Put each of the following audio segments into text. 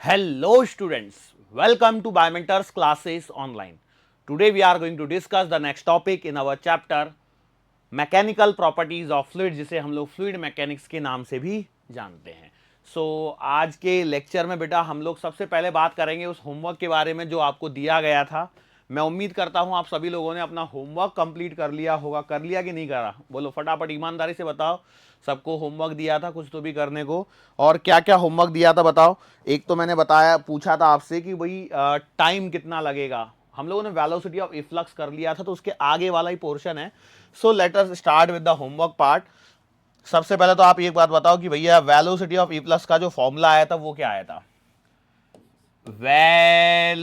Hello students, welcome to Biomentors classes online. Today we are going to discuss the next topic in our chapter mechanical properties of fluid, जिसे हम लोग fluid mechanics के नाम से भी जानते हैं। आज के लेक्चर में बेटा हम लोग सबसे पहले बात करेंगे उस होमवर्क के बारे में जो आपको दिया गया था। मैं उम्मीद करता हूं आप सभी लोगों ने अपना होमवर्क कंप्लीट कर लिया होगा। कर लिया कि नहीं करा? बोलो फटाफट, ईमानदारी से बताओ। सबको होमवर्क दिया था कुछ तो भी करने को, और क्या क्या होमवर्क दिया था बताओ। एक तो मैंने बताया, पूछा था आपसे कि भाई टाइम कितना लगेगा। हम लोगों ने वेलोसिटी ऑफ इफ्लक्स कर लिया था, तो उसके आगे वाला ही पोर्शन है। So let us start with the homework part. सबसे पहले तो आप एक बात बताओ कि भैया वेलोसिटी ऑफ इफ्लक्स का जो फॉर्मूला आया था वो क्या आया था? वेलोसिटी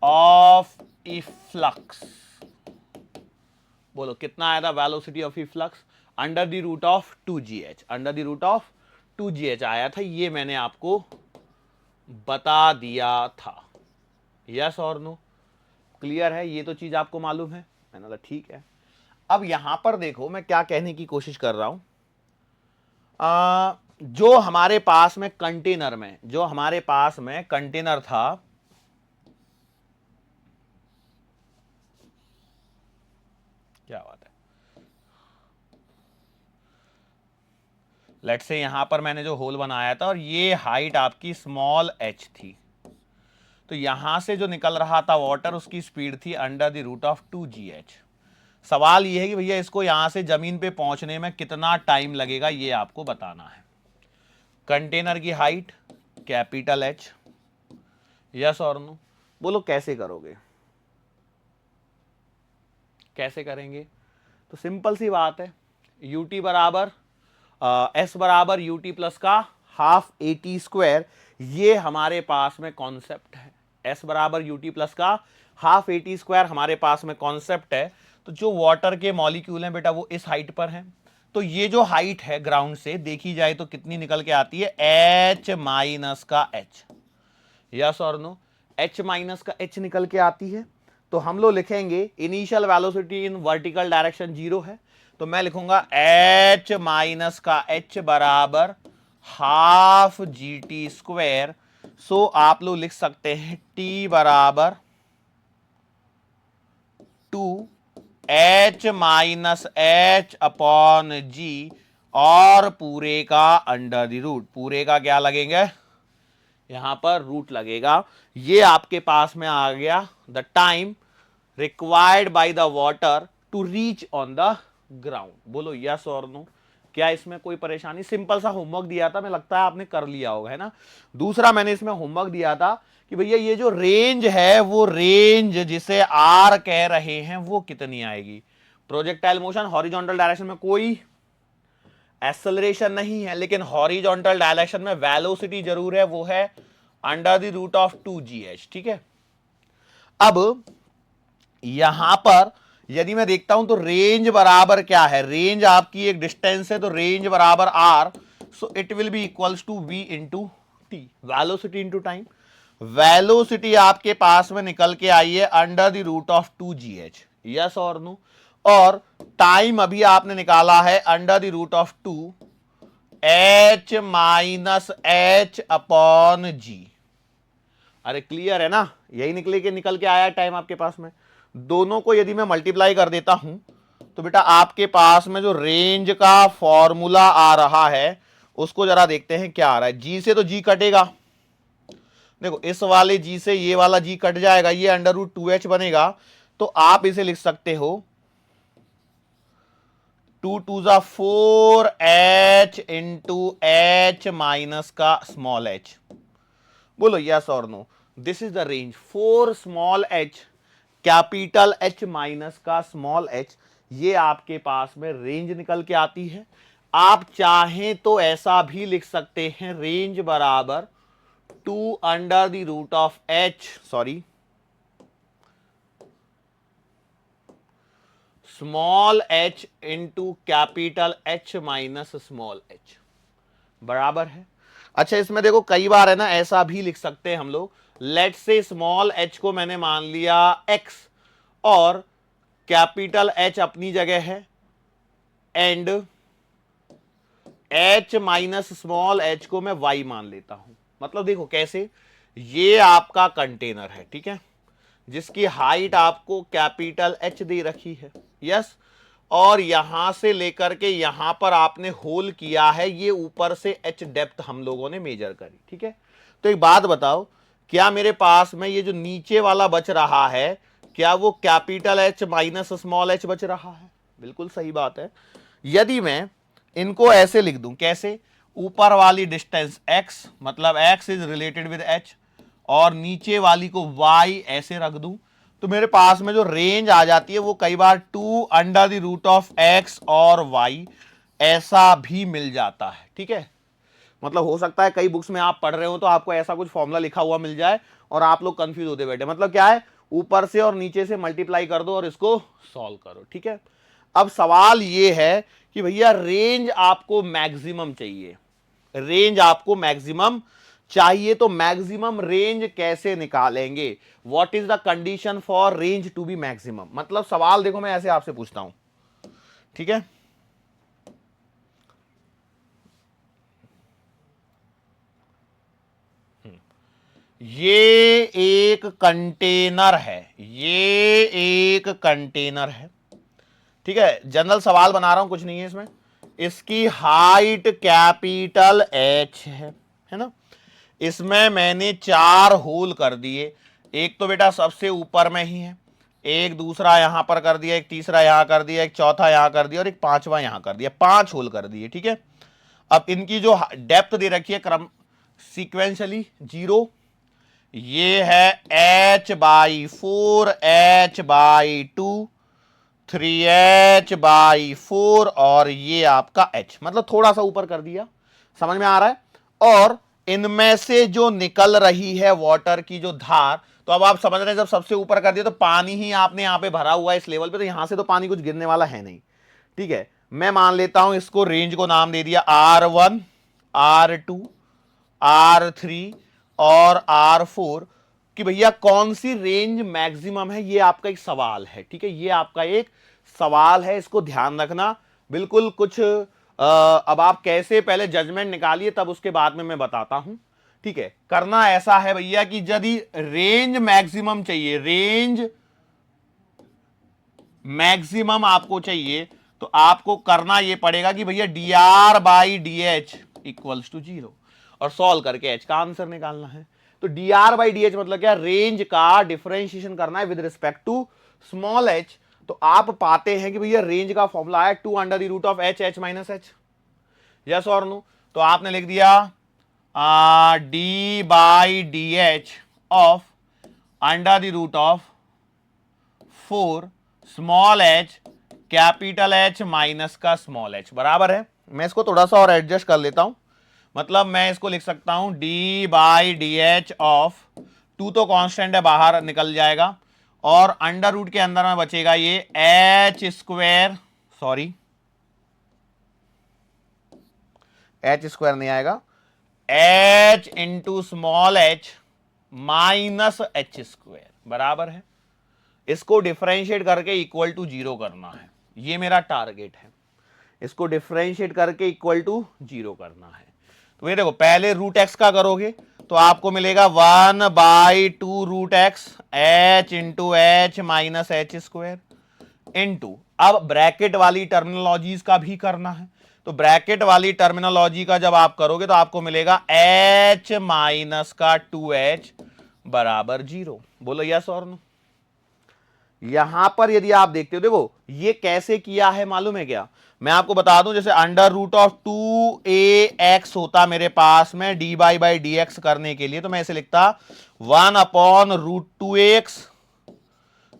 ऑफ इफ्लक्स, बोलो कितना आया था velocity of efflux? Under the root of 2gh, under the root of 2gh आया था। ये मैंने आपको बता दिया था। यस और नो? क्लियर है? ये तो चीज आपको मालूम है। मैंने बोला ठीक है। अब यहां पर देखो मैं क्या कहने की कोशिश कर रहा हूं। जो हमारे पास में कंटेनर में, जो हमारे पास में कंटेनर था, क्या बात है, लेट्स से यहां पर मैंने जो होल बनाया था और ये हाइट आपकी स्मॉल h थी, तो यहां से जो निकल रहा था वाटर, उसकी स्पीड थी under the root of 2gh। सवाल ये है कि भैया इसको यहां से जमीन पे पहुंचने में कितना टाइम लगेगा, ये आपको बताना है। कंटेनर की हाइट कैपिटल H, यस और नो? बोलो कैसे करोगे, कैसे करेंगे? तो सिंपल सी बात है, यूटी बराबर एस बराबर यूटी प्लस का हाफ एटी स्क्वायर, ये हमारे पास में कॉन्सेप्ट है। एस बराबर यूटी प्लस का हाफ एटी स्क्वायर हमारे पास में कॉन्सेप्ट है। तो जो वाटर के मॉलिक्यूल हैं बेटा वो इस हाइट पर हैं, तो ये जो हाइट है ग्राउंड से देखी जाए तो कितनी निकल के आती है? एच माइनस का एच, यस और नो? एच माइनस का एच निकल के आती है। तो हम लोग लिखेंगे initial velocity in vertical direction 0 है, तो मैं लिखूंगा एच माइनस का एच बराबर हाफ जी टी स्क्वेयर। सो आप लोग लिख सकते हैं टी बराबर 2 एच माइनस एच अपॉन जी, और पूरे का अंडर द रूट। पूरे का क्या लगेंगे? यहां पर रूट लगेगा। ये आपके पास में आ गया the time required by the water to reach on the ground. बोलो यस और नो? क्या इसमें कोई परेशानी? सिंपल सा होमवर्क दिया था, मैं लगता है आपने कर लिया होगा, है ना? दूसरा मैंने इसमें होमवर्क दिया था कि भैया ये जो रेंज है, वो रेंज जिसे आर कह रहे हैं वो कितनी आएगी? प्रोजेक्टाइल मोशन हॉरिजॉन्टल डायरेक्शन में कोई एक्सेलरेशन नहीं है, लेकिन हॉरिजॉन्टल डायरेक्शन में वेलोसिटी जरूर है, वो है under the root of 2gh। ठीक है, अब यहां पर यदि मैं देखता हूं तो रेंज बराबर क्या है? रेंज आपकी एक डिस्टेंस है, तो रेंज बराबर R, so it will be equals to V into T, velocity into time. Velocity आपके पास में निकल के आई है under the root of 2gh, yes और नो? और टाइम अभी आपने निकाला है अंडर द रूट ऑफ 2 H minus H upon G. अरे क्लियर है ना? यही निकल के आया टाइम आपके पास में। दोनों को यदि मैं मल्टीप्लाई कर देता हूं तो बेटा आपके पास में जो रेंज का फॉर्मूला आ रहा है उसको जरा देखते हैं क्या आ रहा है। जी से तो जी कटेगा, देखो इस वाले जी से ये वाला जी कट जाएगा, ये अंडर रूट 2h बनेगा। तो आप इसे लिख सकते हो 2 2 जा 4h इंटू एच माइनस का स्मॉल एच। बोलो यस और no? This is the range for small H, capital H minus का स्मॉल एच। ये आपके पास में रेंज निकल के आती है। आप चाहें तो ऐसा भी लिख सकते हैं, रेंज बराबर 2 under the root of H, sorry small H into capital H minus small H, बराबर है। अच्छा इसमें देखो कई बार है ना ऐसा भी लिख सकते हैं हम लोग, लेट से स्मॉल एच को मैंने मान लिया एक्स और कैपिटल एच अपनी जगह है, and h minus small h को मैं y मान लेता हूं। मतलब देखो कैसे, ये आपका कंटेनर है, ठीक है, जिसकी हाइट आपको कैपिटल H दे रखी है, यस, और यहां से लेकर के यहां पर आपने होल किया है, ये ऊपर से H डेप्थ हम लोगों ने मेजर करी, ठीक है। तो एक बात बताओ, क्या मेरे पास में ये जो नीचे वाला बच रहा है, क्या वो capital H minus small h बच रहा है? बिल्कुल सही बात है। यदि मैं इनको ऐसे लिख दूं, कैसे, ऊपर वाली डिस्टेंस x, मतलब x is related with h, और नीचे वाली को y ऐसे रख दूं, तो मेरे पास में जो रेंज आ जाती है वो कई बार 2 under the root of x और y ऐसा भी मिल जाता है, ठीक है। मतलब हो सकता है कई बुक्स में आप पढ़ रहे हो तो आपको ऐसा कुछ फॉर्मूला लिखा हुआ मिल जाए और आप लोग कंफ्यूज होते बैठे। मतलब क्या है, ऊपर से और नीचे से मल्टीप्लाई कर दो और इसको सॉल्व करो, ठीक है। अब सवाल ये है कि भैया रेंज आपको मैक्सिमम चाहिए, रेंज आपको मैक्सिमम चाहिए, तो मैक्सिमम रेंज कैसे निकालेंगे? What is the condition for range to be maximum? मतलब सवाल देखो मैं ऐसे आपसे पूछता हूं, ठीक है, ये एक कंटेनर है, ये एक कंटेनर है, ठीक है, जनरल सवाल बना रहा हूं, कुछ नहीं है इसमें। इसकी हाइट कैपिटल H है ना। इसमें मैंने 4 होल कर दिए, एक तो बेटा सबसे ऊपर में ही है, एक दूसरा यहां पर कर दिया, एक तीसरा यहां कर दिया, एक चौथा यहां कर दिया और एक पांचवा यहां कर दिया, 5 होल कर दिए, ठीक है। अब इनकी जो डेप्थ दे रखी है क्रम सीक्वेंशली 0, ये है h/4, h/2, 3h/4 और ये आपका h, मतलब थोड़ा सा ऊपर कर दिया, समझ में आ रहा है। और इनमें से जो निकल रही है वाटर की जो धार, तो अब आप समझ रहे हैं, जब सबसे ऊपर कर दिया तो पानी ही आपने यहां पे भरा हुआ है इस लेवल पे, तो यहां से तो पानी कुछ गिरने वाला है नहीं, ठीक है। मैं मान लेता हूं इसको, रेंज को नाम दे दिया R1, R2, R3 और R4, कि भैया कौन सी रेंज मैक्सिमम है, ये आपका एक सवाल है, ठीक है, ये आपका एक सवाल है, इसको ध्यान रखना बिल्कुल। कुछ अब आप कैसे पहले जजमेंट निकालिए, तब उसके बाद में मैं बताता हूं, ठीक है। करना ऐसा है भैया कि यदि रेंज मैक्सिमम चाहिए, रेंज मैक्सिमम आपको चाहिए, तो आपको करना यह पड़ेगा कि भैया dr/dh इक्वल्स टू 0 और सॉल्व करके h का आंसर निकालना है। तो dr/dh मतलब क्या, रेंज का डिफरेंशिएशन करना है with respect to small h। तो आप पाते हैं कि भैया रेंज का फॉर्मूला है 2 under the root of h minus h, yes और नो। तो आपने लिख दिया d/dh of under the root of 4 small h कैपिटल H माइनस का स्मॉल h, बराबर है। मैं इसको थोड़ा सा और एडजस्ट कर लेता हूं, मतलब मैं इसको लिख सकता हूं d/dh ऑफ 2 तो कांस्टेंट है, बाहर निकल जाएगा, और अंडर रूट के अंदर में बचेगा ये h square, sorry h square नहीं आएगा, h into small h minus h square, बराबर है। इसको डिफरेंशिएट करके इक्वल टू 0 करना है, ये मेरा टारगेट है, इसको डिफरेंशिएट करके इक्वल टू 0 करना है। तो ये देखो, पहले रूट एक्स का करोगे तो आपको मिलेगा 1/2 root X h into H minus H square into, अब ब्रैकेट वाली टर्मिनोलॉजीज का भी करना है, तो ब्रैकेट वाली टर्मिनोलॉजी का जब आप करोगे तो आपको मिलेगा h माइनस का 2h बराबर 0। बोलो यस और नो। यहां पर यदि आप देखते हो, देखो ये कैसे किया है मालूम है क्या, मैं आपको बता दूं, जैसे अंडर रूट ऑफ 2ax होता मेरे पास में dy/dx करने के लिए, तो मैं इसे लिखता 1/√2ax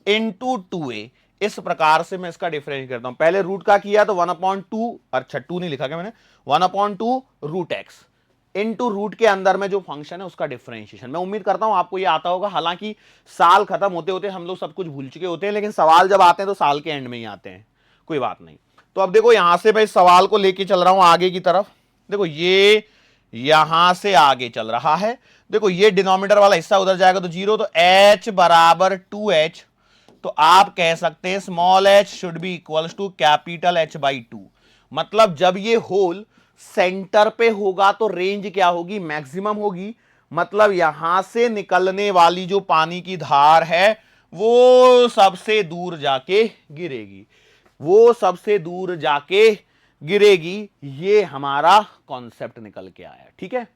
इंटू 2a, इस प्रकार से मैं इसका डिफरेंस करता हूं। पहले रूट का किया तो 1/2, अच्छा 2 नहीं लिखा क्या मैंने, 1/2√x इनटू रूट के अंदर में जो फंक्शन है उसका डिफरेंशिएशन। मैं उम्मीद करता हूं आपको ये आता होगा, हालांकि साल खत्म होते होते हम लोग सब कुछ भूल चुके होते हैं, लेकिन सवाल जब आते हैं तो साल के एंड में ही आते हैं, कोई बात नहीं। तो अब देखो यहां से मैं इस सवाल को लेके चल रहा हूं आगे की तरफ, देखो ये यहां से आगे चल रहा है, देखो ये डिनोमिनेटर वाला हिस्सा उधर जाएगा तो 0, तो h बराबर 2h, तो आप कह सकते हैं small h should be equals to capital H/2। मतलब जब ये होल सेंटर पे होगा तो रेंज क्या होगी, मैक्सिमम होगी। मतलब यहां से निकलने वाली जो पानी की धार है वो सबसे दूर जाके गिरेगी, वो सबसे दूर जाके गिरेगी। ये हमारा कॉन्सेप्ट निकल के आया, ठीक है।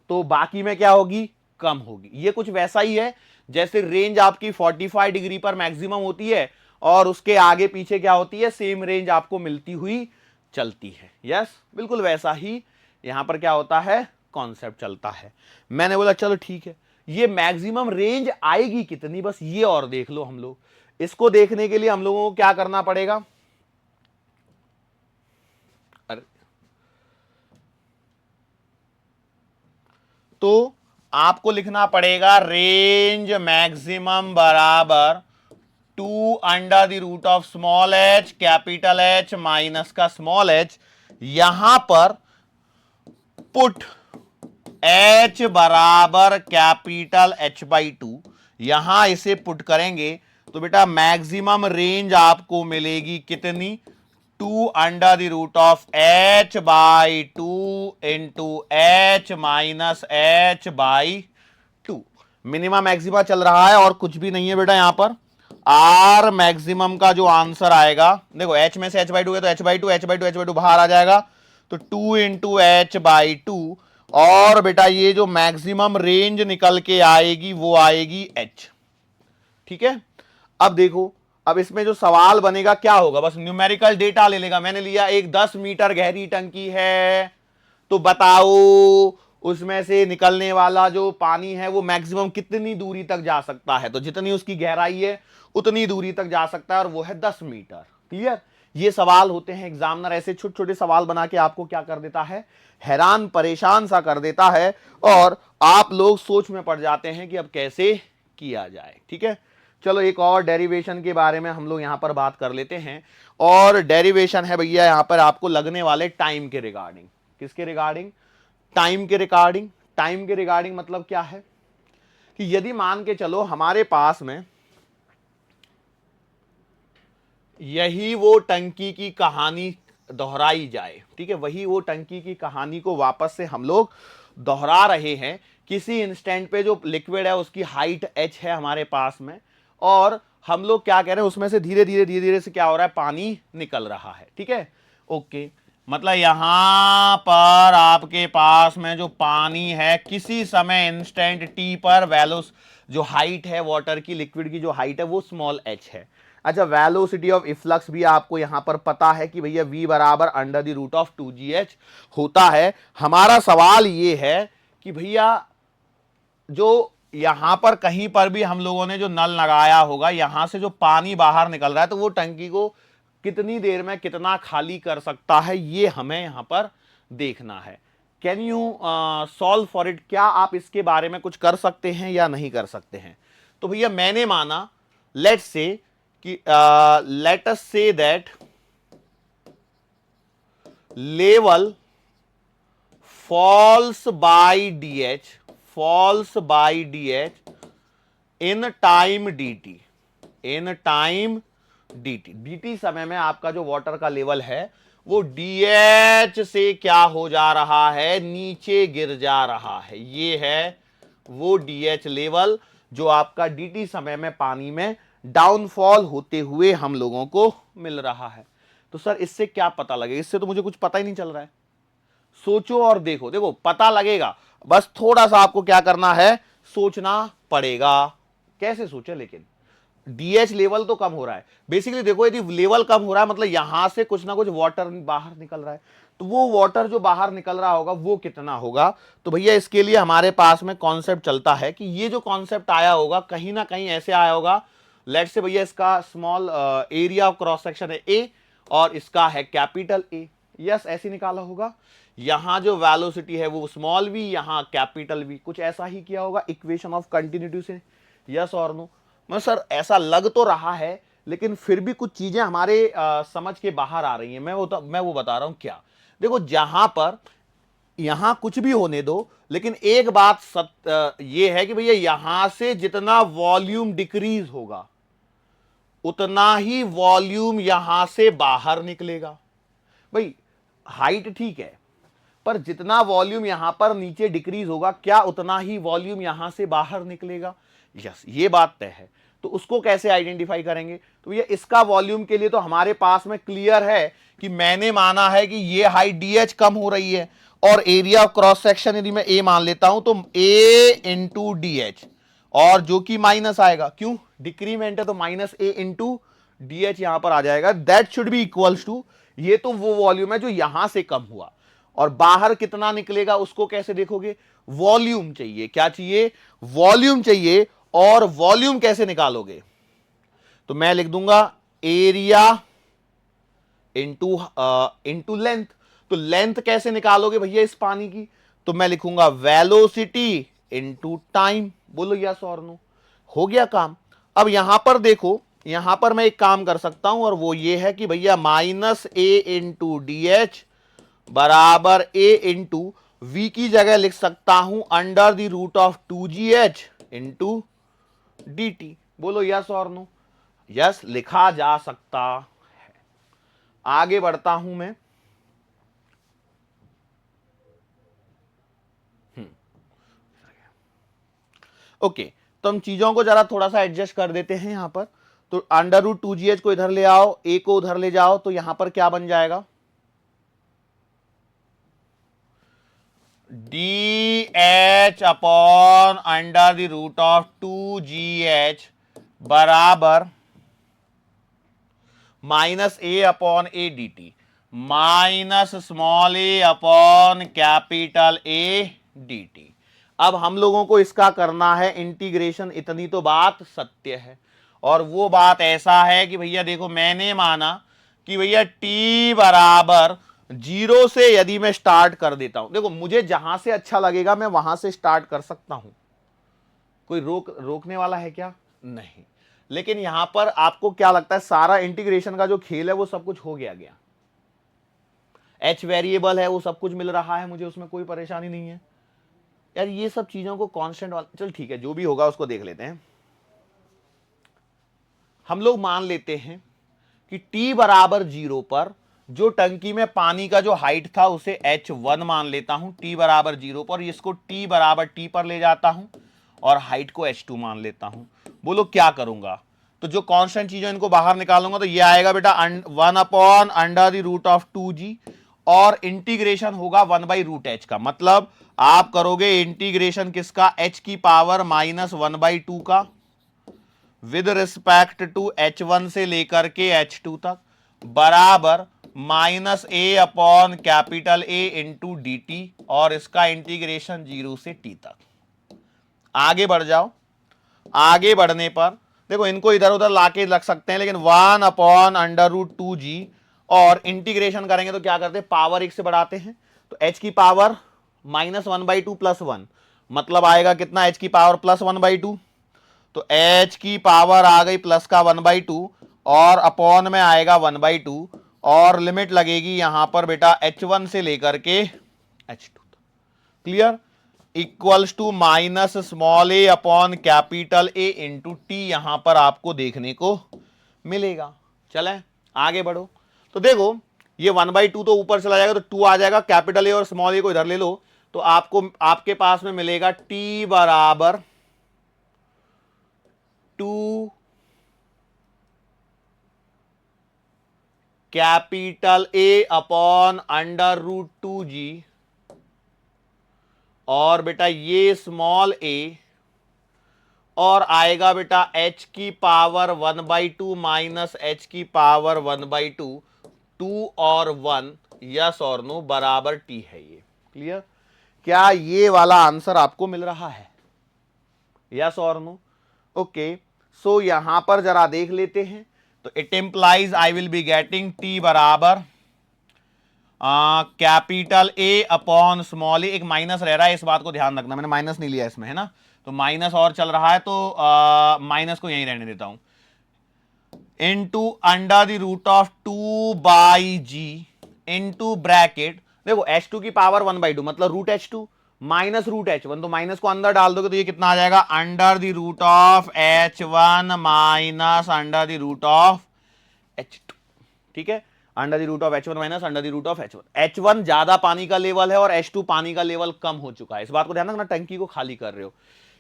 तो बाकी में क्या होगी, कम होगी। ये कुछ वैसा ही है जैसे रेंज आपकी 45 डिग्री पर मैक्सिमम होती है और उसके आगे पीछे क्या होती है, सेम रेंज आपको मिलती हुई चलती है। यस, बिल्कुल वैसा ही यहां पर क्या होता है, कॉन्सेप्ट चलता है। मैंने बोला चलो ठीक है, ये मैक्सिमम रेंज आएगी कितनी, बस ये और देख लो। हम लोग इसको देखने के लिए हम लोगों को क्या करना पड़ेगा, तो आपको लिखना पड़ेगा रेंज मैक्सिमम बराबर 2 under the root of small H capital H minus का स्मॉल एच। यहां पर पुट एच बराबर कैपिटल एच बाई 2, यहां इसे पुट करेंगे तो बेटा मैक्सिमम रेंज आपको मिलेगी कितनी, 2 under the root of H by 2 into H minus H by 2। Minimum maxima चल रहा है और कुछ भी नहीं है बेटा। यहां पर आर मैक्सिमम का जो आंसर आएगा, देखो एच में से एच बाई 2 है तो H by 2 H by 2 H by 2 बाहर आ जाएगा, तो 2 इंटू एच बाई 2। और बेटा ये जो मैक्सिमम रेंज निकल के आएगी वो आएगी एच, ठीक है। अब देखो, अब इसमें जो सवाल बनेगा क्या होगा, बस न्यूमेरिकल डेटा ले लेगा। मैंने लिया एक 10 मीटर गहरी टंकी है, तो बताओ उसमें से निकलने वाला जो पानी है वो मैक्सिमम कितनी दूरी तक जा सकता है, तो जितनी उसकी गहराई है उतनी दूरी तक जा सकता है और वो है 10 मीटर। क्लियर। ये सवाल होते हैं, एग्जामिनर ऐसे छोटे छोटे सवाल बना के आपको क्या कर देता है, हैरान परेशान सा कर देता है और आप लोग सोच में पड़ जाते हैं कि अब कैसे किया जाए, ठीक है। चलो एक और डेरिवेशन के बारे में हम लोग यहां पर बात कर लेते हैं। और डेरिवेशन है भैया यहां पर आपको लगने वाले टाइम के रिगार्डिंग। किसके रिगार्डिंग, टाइम के रिगार्डिंग। टाइम के रिगार्डिंग मतलब क्या है कि यदि मान के चलो हमारे पास में यही वो टंकी की कहानी दोहराई जाए, ठीक है, वही वो टंकी की कहानी को वापस से हम लोग दोहरा रहे हैं। किसी इंस्टेंट पे जो लिक्विड है उसकी हाइट एच है हमारे पास में, और हम लोग क्या कह रहे हैं उसमें से धीरे धीरे धीरे धीरे से क्या हो रहा है, पानी निकल रहा है, ठीक है। ओके, मतलब यहां पर आपके पास में जो पानी है किसी समय इंस्टेंट टी पर वेलोस जो हाइट है वाटर की, लिक्विड की जो हाइट है वो स्मॉल एच है। अच्छा, वेलोसिटी ऑफ इफ्लक्स भी आपको यहां पर पता है कि भैया v बराबर under the root of 2gh होता है। हमारा सवाल ये है कि भैया जो यहां पर कहीं पर भी हम लोगों ने जो नल लगाया होगा, यहां से जो पानी बाहर निकल रहा है तो वो टंकी को कितनी देर में कितना खाली कर सकता है, ये हमें यहां पर देखना है। Can you solve for it, क्या आप इसके बारे में कुछ कर सकते हैं या नहीं कर सकते हैं। तो भैया मैंने माना, लेट्स से कि let us say that level falls by dh, falls by dh in time dt, in time dt समय में आपका जो वाटर का लेवल है वो dh से क्या हो जा रहा है, नीचे गिर जा रहा है। ये है वो dh लेवल जो आपका dt समय में पानी में डाउनफॉल होते हुए हम लोगों को मिल रहा है। तो सर इससे क्या पता लगेगा, इससे तो मुझे कुछ पता ही नहीं चल रहा है। सोचो और देखो, देखो पता लगेगा, बस थोड़ा सा आपको क्या करना है, सोचना पड़ेगा। कैसे सोचे, लेकिन डीएच लेवल तो कम हो रहा है। बेसिकली देखो, यदि लेवल कम हो रहा है मतलब यहां से कुछ ना कुछ वाटर बाहर निकल रहा है, तो वो वाटर जो बाहर निकल रहा होगा वो कितना होगा। तो भैया इसके लिए हमारे पास में कॉन्सेप्ट चलता है कि ये जो कॉन्सेप्ट आया होगा कहीं ना कहीं ऐसे आया होगा। लेट्स से भैया इसका small area of cross section है ए और इसका है कैपिटल ए। यस, ऐसे निकाला होगा। यहां जो वेलोसिटी है वो स्मॉल वी, यहां कैपिटल वी, कुछ ऐसा ही किया होगा इक्वेशन ऑफ कंटिन्यूटी से। यस और नो। मैं सर ऐसा लग तो रहा है लेकिन फिर भी कुछ चीजें हमारे समझ के बाहर आ रही हैं। मैं वो बता रहा हूं क्या। देखो जहां पर यहां कुछ भी होने दो, लेकिन एक बात ये है कि भैया यहां से जितना वॉल्यूम डिक्रीज होगा उतना ही वॉल्यूम यहां से बाहर निकलेगा। भाई हाइट ठीक है, पर जितना वॉल्यूम यहां पर नीचे डिक्रीज होगा क्या उतना ही वॉल्यूम यहां से बाहर निकलेगा? यस, ये बात तय है। तो उसको कैसे आइडेंटिफाई करेंगे? तो ये इसका वॉल्यूम के लिए तो हमारे पास में क्लियर है कि मैंने माना है कि ये हाइट डीएच कम हो रही है और एरिया ऑफ क्रॉस सेक्शन यदि मैं ए मान लेता हूं तो ए इंटू डी एच, और जो कि माइनस आएगा, क्यों? डिक्रीमेंट है तो minus A into D H यहां पर आ जाएगा। That should be equals to, ये तो वो वॉल्यूम है जो यहां से कम हुआ, और बाहर कितना निकलेगा उसको कैसे देखोगे? वॉल्यूम चाहिए। क्या चाहिए? वॉल्यूम चाहिए। और वॉल्यूम कैसे निकालोगे? तो मैं लिख दूंगा एरिया इंटू लेंथ। तो लेंथ कैसे निकालोगे भैया इस पानी की? तो मैं लिखूंगा वेलोसिटी इंटू टाइम। बोलो यस और नो। हो गया काम। अब यहां पर देखो, यहां पर मैं एक काम कर सकता हूं और वो ये है कि भैया minus A into D H बराबर ए इंटू वी की जगह लिख सकता हूं under the root of 2gh into D T. बोलो यस और नो। यस, लिखा जा सकता है। आगे बढ़ता हूं मैं। ओके, तो हम चीजों को जरा थोड़ा सा एडजस्ट कर देते हैं यहां पर। तो अंडर रूट 2gh को इधर ले आओ, ए को उधर ले जाओ, तो यहां पर क्या बन जाएगा? D H upon under the root of 2gh बराबर minus A upon A D T minus small A upon capital A D T. अब हम लोगों को इसका करना है इंटीग्रेशन। इतनी तो बात सत्य है, और वो बात ऐसा है कि भैया देखो, मैंने माना कि भैया टी बराबर 0 से यदि मैं स्टार्ट कर देता हूं, देखो मुझे जहां से अच्छा लगेगा मैं वहां से स्टार्ट कर सकता हूं। कोई रोकने वाला है क्या? नहीं। लेकिन यहां पर आपको क्या लगता है, सारा इंटीग्रेशन का जो खेल है वो सब कुछ हो गया। एच वेरिएबल है, वो सब कुछ मिल रहा है मुझे, उसमें कोई परेशानी नहीं है यार। ये सब चीजों को कांस्टेंट वाला, चल ठीक है, जो भी होगा उसको देख लेते हैं। हम लोग मान लेते हैं कि t बराबर 0 पर जो टंकी में पानी का जो हाइट था उसे h1 मान लेता हूं t बराबर 0 पर। इसको t बराबर t पर ले जाता हूं और हाइट को h2 मान लेता हूं। बोलो क्या करूंगा? तो जो कांस्टेंट चीजें इनको बाहर निकालूंगा तो ये आएगा बेटा 1 upon under the root of 2g, और इंटीग्रेशन होगा 1/√h का। मतलब आप करोगे इंटीग्रेशन किसका? h की पावर -1/2 का विद रिस्पेक्ट टू h1 से लेकर के h2 तक, बराबर minus A upon capital A into D T, और इसका इंटीग्रेशन 0 से t तक। आगे बढ़ जाओ। आगे बढ़ने पर देखो, इनको इधर उधर लाके रख सकते हैं, लेकिन 1 अपॉन अंडर रूट 2g, और इंटीग्रेशन करेंगे तो क्या करते हैं? पावर 1 से बढ़ाते हैं। तो h की पावर -1/2 प्लस 1, मतलब आएगा कितना? h की पावर +1/2। तो h की पावर आ गई प्लस का 1/2, और अपॉन में आएगा 1/2, और लिमिट लगेगी यहां पर बेटा h1 से लेकर के h2 तक। Clear? Equals to minus small A upon capital A into T यहां पर आपको देखने को मिलेगा। चले आगे बढ़ो। तो देखो, ये 1/2 तो ऊपर चला जाएगा, तो 2 आ जाएगा। कैपिटल ए और स्मॉल ए को इधर ले लो, तो आपको आपके पास में मिलेगा टी बराबर 2 capital A upon under root 2g, और बेटा ये स्मॉल ए, और आएगा बेटा h की पावर 1/2 माइनस h की पावर 1/2, 2 और 1, यस और नो बराबर t है। ये क्लियर? क्या ये वाला आंसर आपको मिल रहा है? यस और नो? ओके, सो यहां पर जरा देख लेते हैं। तो it implies I will be getting t बराबर कैपिटल ए अपॉन स्मॉल ए। एक माइनस रह रहा है, इस बात को ध्यान रखना, मैंने माइनस नहीं लिया इसमें, है ना? तो माइनस और चल रहा है, तो माइनस को यहीं रहने देता हूं। Into under the root of 2/g into bracket, देखो h2 की पावर 1/2 मतलब root h2 minus root h1, तो माइनस को अंदर डाल दोगे तो ये कितना आ जाएगा? Under the root of h1 minus under the root of h2। ठीक है, under the root of H1 minus under the root of H1। H1 ज्यादा पानी का लेवल है और H2 पानी का लेवल कम हो चुका है। इस बात को ध्यान रखना, टंकी को खाली कर रहे हो।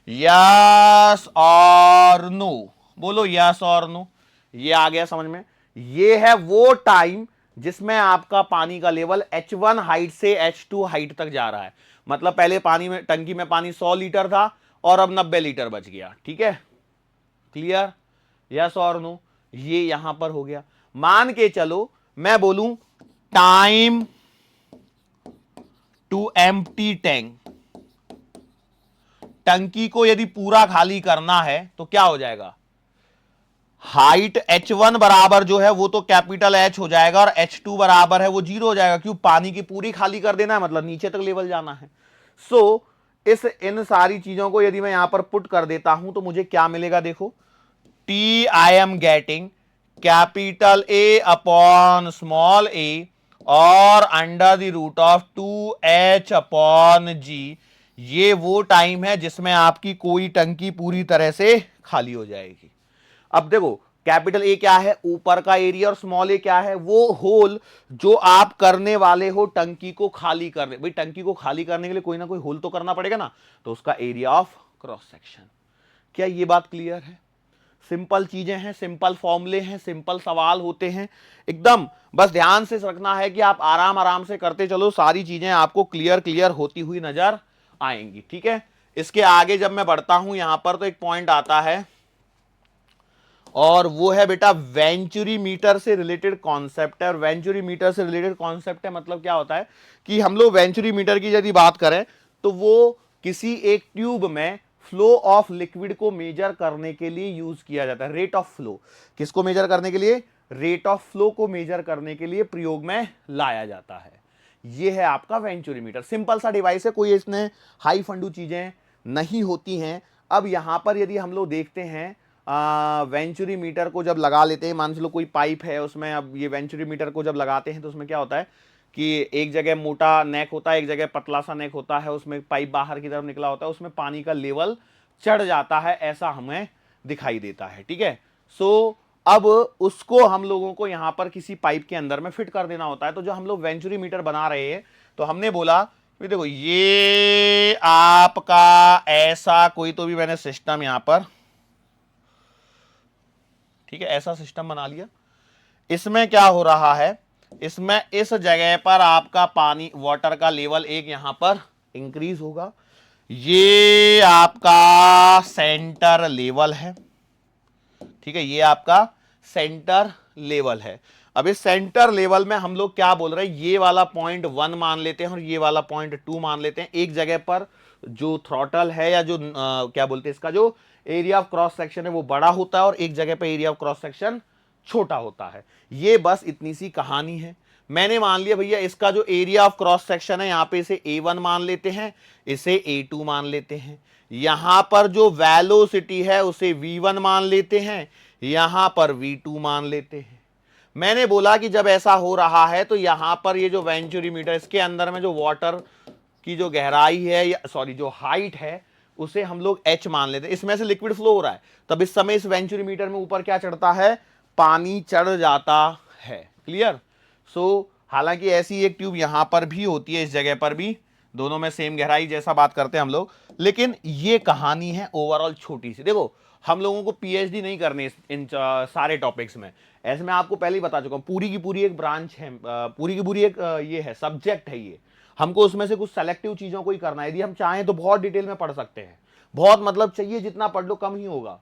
यस और नो, बोलो यस और नो। ये आ गया समझ में। ये है वो टाइम जिसमें आपका पानी का लेवल H1 हाइट से H2 हाइट तक जा रहा है। मतलब पहले पानी में, टंकी में पानी 100 लीटर था और अब 90 लीटर बच गया। ठीक है, क्लियर, यस और नो। ये यहां पर हो गया। मान के चलो मैं बोलूं टाइम टू एम्प्टी टैंक, टंकी को यदि पूरा खाली करना है तो क्या हो जाएगा, हाइट H1 बराबर जो है वो तो कैपिटल H हो जाएगा और H2 बराबर है वो 0 हो जाएगा। क्यों, पानी की पूरी खाली कर देना है, मतलब नीचे तक लेवल जाना है। सो इन सारी चीजों को यदि मैं यहां पर पुट कर देता हूं तो मुझे क्या मिलेगा, देखो, T I am getting capital A upon small A और under the root of 2H upon G. ये वो टाइम है जिसमें आपकी कोई टंकी पूरी तरह से खाली हो जाएगी। अब देखो, कैपिटल ए क्या है, ऊपर का एरिया, और स्मॉल ए क्या है, वो होल जो आप करने वाले हो टंकी को खाली करने। भाई टंकी को खाली करने के लिए कोई ना कोई होल तो करना पड़ेगा ना, तो उसका एरिया ऑफ क्रॉस सेक्शन। क्या ये बात क्लियर है? सिंपल चीजें हैं, सिंपल फॉर्मूले हैं, सिंपल सवाल होते हैं एकदम। बस ध्यान से रखना है कि आप आराम आराम से करते चलो, सारी चीजें आपको क्लियर होती हुई नजर आएंगी। ठीक है, इसके आगे जब मैं बढ़ता हूं यहां पर तो एक पॉइंट आता है और वो है बेटा वेंचुरी मीटर से रिलेटेड कॉन्सेप्ट है। और वेंचुरी मीटर से रिलेटेड कॉन्सेप्ट है मतलब क्या होता है कि हम लोग वेंचुरी मीटर की यदि बात करें तो वो किसी एक ट्यूब में फ्लो ऑफ लिक्विड को मेजर करने के लिए यूज किया जाता है। रेट ऑफ फ्लो, किसको मेजर करने के लिए, रेट ऑफ फ्लो को मेजर करने के लिए प्रयोग में लाया जाता है। ये है आपका वेंचुरी मीटर। सिंपल सा डिवाइस है, कोई इसमें हाई फंडू चीजें नहीं होती हैं। अब यहां पर यदि हम लोग देखते हैं वेंचुरी मीटर को जब लगा लेते हैं, मान लो कोई पाइप है उसमें, अब ये वेंचुरी मीटर को जब लगाते हैं तो उसमें क्या होता है कि एक जगह मोटा नेक होता है, एक जगह पतला सा नेक होता है, उसमें पाइप बाहर की तरफ निकला होता है, उसमें पानी का लेवल चढ़ जाता है, ऐसा हमें दिखाई देता है। ठीक है, सो अब उसको हम लोगों को यहां पर किसी पाइप के अंदर में फिट कर देना होता है। तो जो हम लोग वेंचुरी मीटर बना रहे हैं तो हमने बोला देखो ये आपका ऐसा कोई तो भी मैंने सिस्टम यहां पर, ठीक है, ऐसा सिस्टम बना लिया। इसमें क्या हो रहा है, इसमें इस जगह पर आपका पानी वाटर का लेवल एक यहां पर इंक्रीज होगा। ये आपका सेंटर लेवल है। ठीक है, ये आपका सेंटर लेवल है। अब इस सेंटर लेवल में हम लोग क्या बोल रहे हैं, ये वाला पॉइंट 1 मान लेते हैं और ये वाला पॉइंट 2 मान लेते हैं। एक जगह पर जो थ्रॉटल है या जो क्या बोलते हैं इसका जो एरिया ऑफ क्रॉस सेक्शन है वो बड़ा होता है और एक जगह पर एरिया ऑफ क्रॉस सेक्शन छोटा होता है। ये बस इतनी सी कहानी है। मैंने मान लिया भैया इसका जो एरिया ऑफ क्रॉस सेक्शन है यहां पे इसे A1 मान लेते हैं, इसे A2 मान लेते हैं। यहां पर जो वेलोसिटी है उसे V1 मान लेते हैं, यहां पर V2 मान लेते हैं। मैंने बोला कि जब ऐसा हो रहा है तो यहां पर ये जो वेंचुरी मीटर, इसके अंदर में जो वाटर की जो गहराई है या सॉरी जो हाइट है उसे हम लोग H मान लेते हैं। इसमें से लिक्विड फ्लो हो रहा है, तब इस समय इस वेंचुरी मीटर में ऊपर क्या चढ़ता है, पानी चढ़ जाता है। क्लियर? सो हालांकि ऐसी एक ट्यूब यहां पर भी होती है, इस जगह पर भी, दोनों में सेम गहराई जैसा बात करते हैं हम लोग, लेकिन ये कहानी है ओवरऑल छोटी सी। देखो हम लोगों को पीएचडी नहीं करनी इन सारे टॉपिक्स में, ऐसे मैं आपको पहले ही बता चुका हूं। पूरी की पूरी एक ब्रांच है, पूरी की पूरी एक ये है सब्जेक्ट है। ये हमको उसमें से कुछ सेलेक्टिव चीजों को ही करना है। यदि हम चाहें तो बहुत डिटेल में पढ़ सकते हैं, बहुत मतलब चाहिए जितना पढ़ लो कम ही होगा,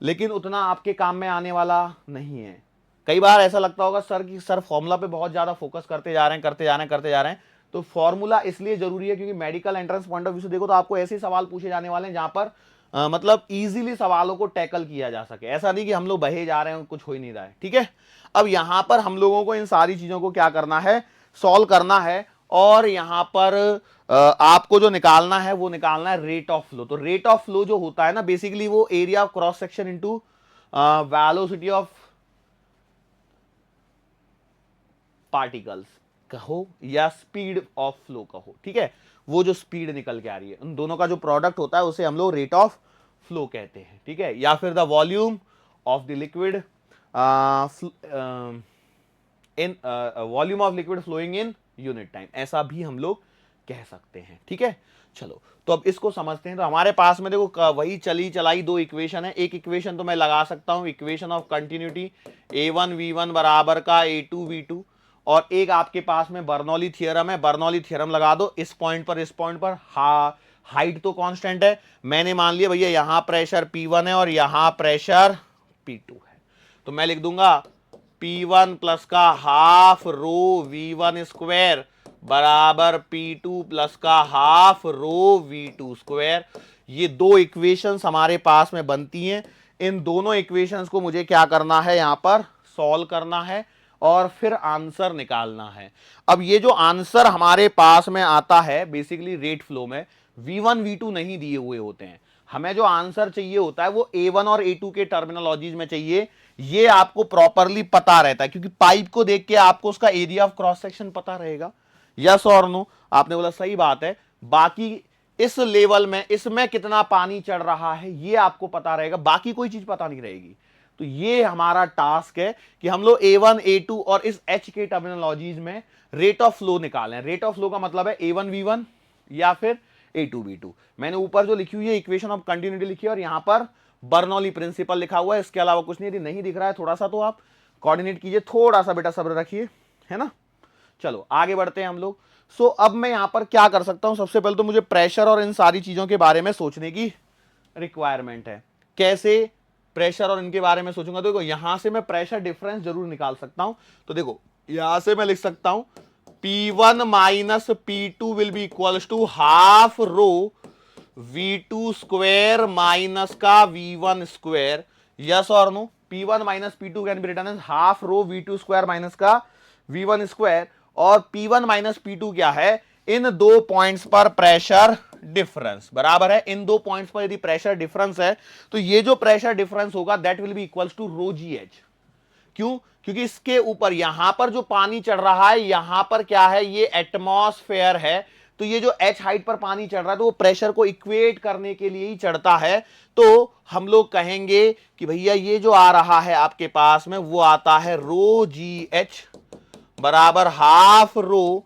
लेकिन उतना आपके काम में आने वाला नहीं है। कई बार ऐसा लगता होगा सर कि सर फॉर्मूला पे बहुत ज्यादा फोकस करते जा रहे हैं। तो फॉर्मूला इसलिए जरूरी है क्योंकि medical entrance point of view से देखो तो आपको ऐसे सवाल पूछे जाने वाले हैं जहां पर मतलब इजीली सवालों को टैकल किया जा सके। ऐसा नहीं कि हम लोग बहे जा रहे हैं, कुछ हो ही नहीं रहा है। ठीक है, अब यहां पर हम लोगों को इन सारी चीजों को क्या करना है, सॉल्व करना है। और यहां पर आपको जो निकालना है वो निकालना है रेट ऑफ फ्लो। तो रेट ऑफ फ्लो जो होता है ना, बेसिकली वो area of cross section into velocity of particles कहो या स्पीड ऑफ फ्लो कहो। ठीक है, वो जो स्पीड निकल के आ रही है उन दोनों का जो प्रोडक्ट होता है उसे हम लोग रेट ऑफ फ्लो कहते हैं। ठीक है, या फिर the volume of the liquid in volume of liquid flowing in unit time, ऐसा भी हम लोग कह सकते हैं। ठीक है, चलो तो अब इसको समझते हैं। तो हमारे पास में देखो वही चली चलाई दो इक्वेशन है। एक इक्वेशन तो मैं लगा सकता हूं, इक्वेशन ऑफ कंटिन्यूटी a1v1 बराबर का a2v2, और एक आपके पास में बर्नौली थ्योरम है, बर्नौली थ्योरम लगा दो इस पॉइंट पर, इस पॉइंट पर। हाइट तो कांस्टेंट है, मैंने मान लिया भैया यहां प्रेशर P1 है और यहां प्रेशर P2 है, तो मैं लिख दूंगा P1 प्लस का हाफ रो V1 स्क्वायर बराबर P2 प्लस का हाफ रो V2 स्क्वायर। ये दो इक्वेशंस हमारे पास में बनती हैं। इन दोनों इक्वेशंस को मुझे क्या करना है, यहां पर सॉल्व करना है और फिर आंसर निकालना है। अब ये जो आंसर हमारे पास में आता है बेसिकली रेट फ्लो में V1 V2 नहीं दिए हुए होते हैं, हमें जो आंसर चाहिए होता है वो A1 और A2 के टर्मिनोलॉजीज में चाहिए। ये आपको प्रॉपरली पता रहता है क्योंकि पाइप को देख के आपको उसका एरिया ऑफ क्रॉस सेक्शन पता रहेगा। यस और नो, आपने बोला सही बात है। बाकी इस लेवल में इसमें कितना पानी चढ़ रहा है ये आपको पता रहेगा, बाकी कोई चीज पता नहीं रहेगी। तो ये हमारा टास्क है कि हम लोग A1 A2 और इस H के टर्मिनोलॉजीज में रेट ऑफ फ्लो निकालें। रेट ऑफ फ्लो का मतलब है A1 V1 या फिर A2 V2। मैंने ऊपर जो लिखी हुई है इक्वेशन ऑफ कंटिन्यूटी लिखी है और यहां पर बर्नौली प्रिंसिपल लिखा हुआ है, इसके अलावा कुछ नहीं। यदि नहीं दिख रहा है थोड़ा सा तो आप कोऑर्डिनेट कीजिए, थोड़ा सा बेटा सब्र रखिए, है ना। चलो आगे बढ़ते हैं हम लोग। सो अब मैं यहां पर क्या कर सकता हूं, सबसे पहले तो मुझे प्रेशर और इन सारी चीजों के बारे में सोचने की रिक्वायरमेंट है। कैसे प्रेशर और इनके बारे में सोचूंगा, तो देखो यहां से मैं प्रेशर डिफरेंस जरूर निकाल सकता हूं। तो देखो यहां से मैं लिख सकता हूं P1 minus P2 will be equals to half rho V2 square minus का V1 स्क्वायर। यस और no, P1 minus P2 can be written as half rho V2 square minus का V1 स्क्वायर। और P1 माइनस P2 क्या है, इन दो points पर pressure difference बराबर है। इन दो पॉइंट्स पर यदि प्रेशर डिफरेंस है तो ये जो प्रेशर डिफरेंस होगा that will be equals to rho GH। क्यों, क्योंकि इसके ऊपर यहां पर जो पानी चढ़ रहा है यहां पर क्या है, ये एटमॉस्फेयर है। तो ये जो H हाइट पर पानी चढ़ रहा है तो वो प्रेशर को इक्वेट करने के लिए ही चढ़ता है। तो हम लोग कहेंगे कि भैया ये जो आ रहा है आपके पास में वो आता है रो GH बराबर half rho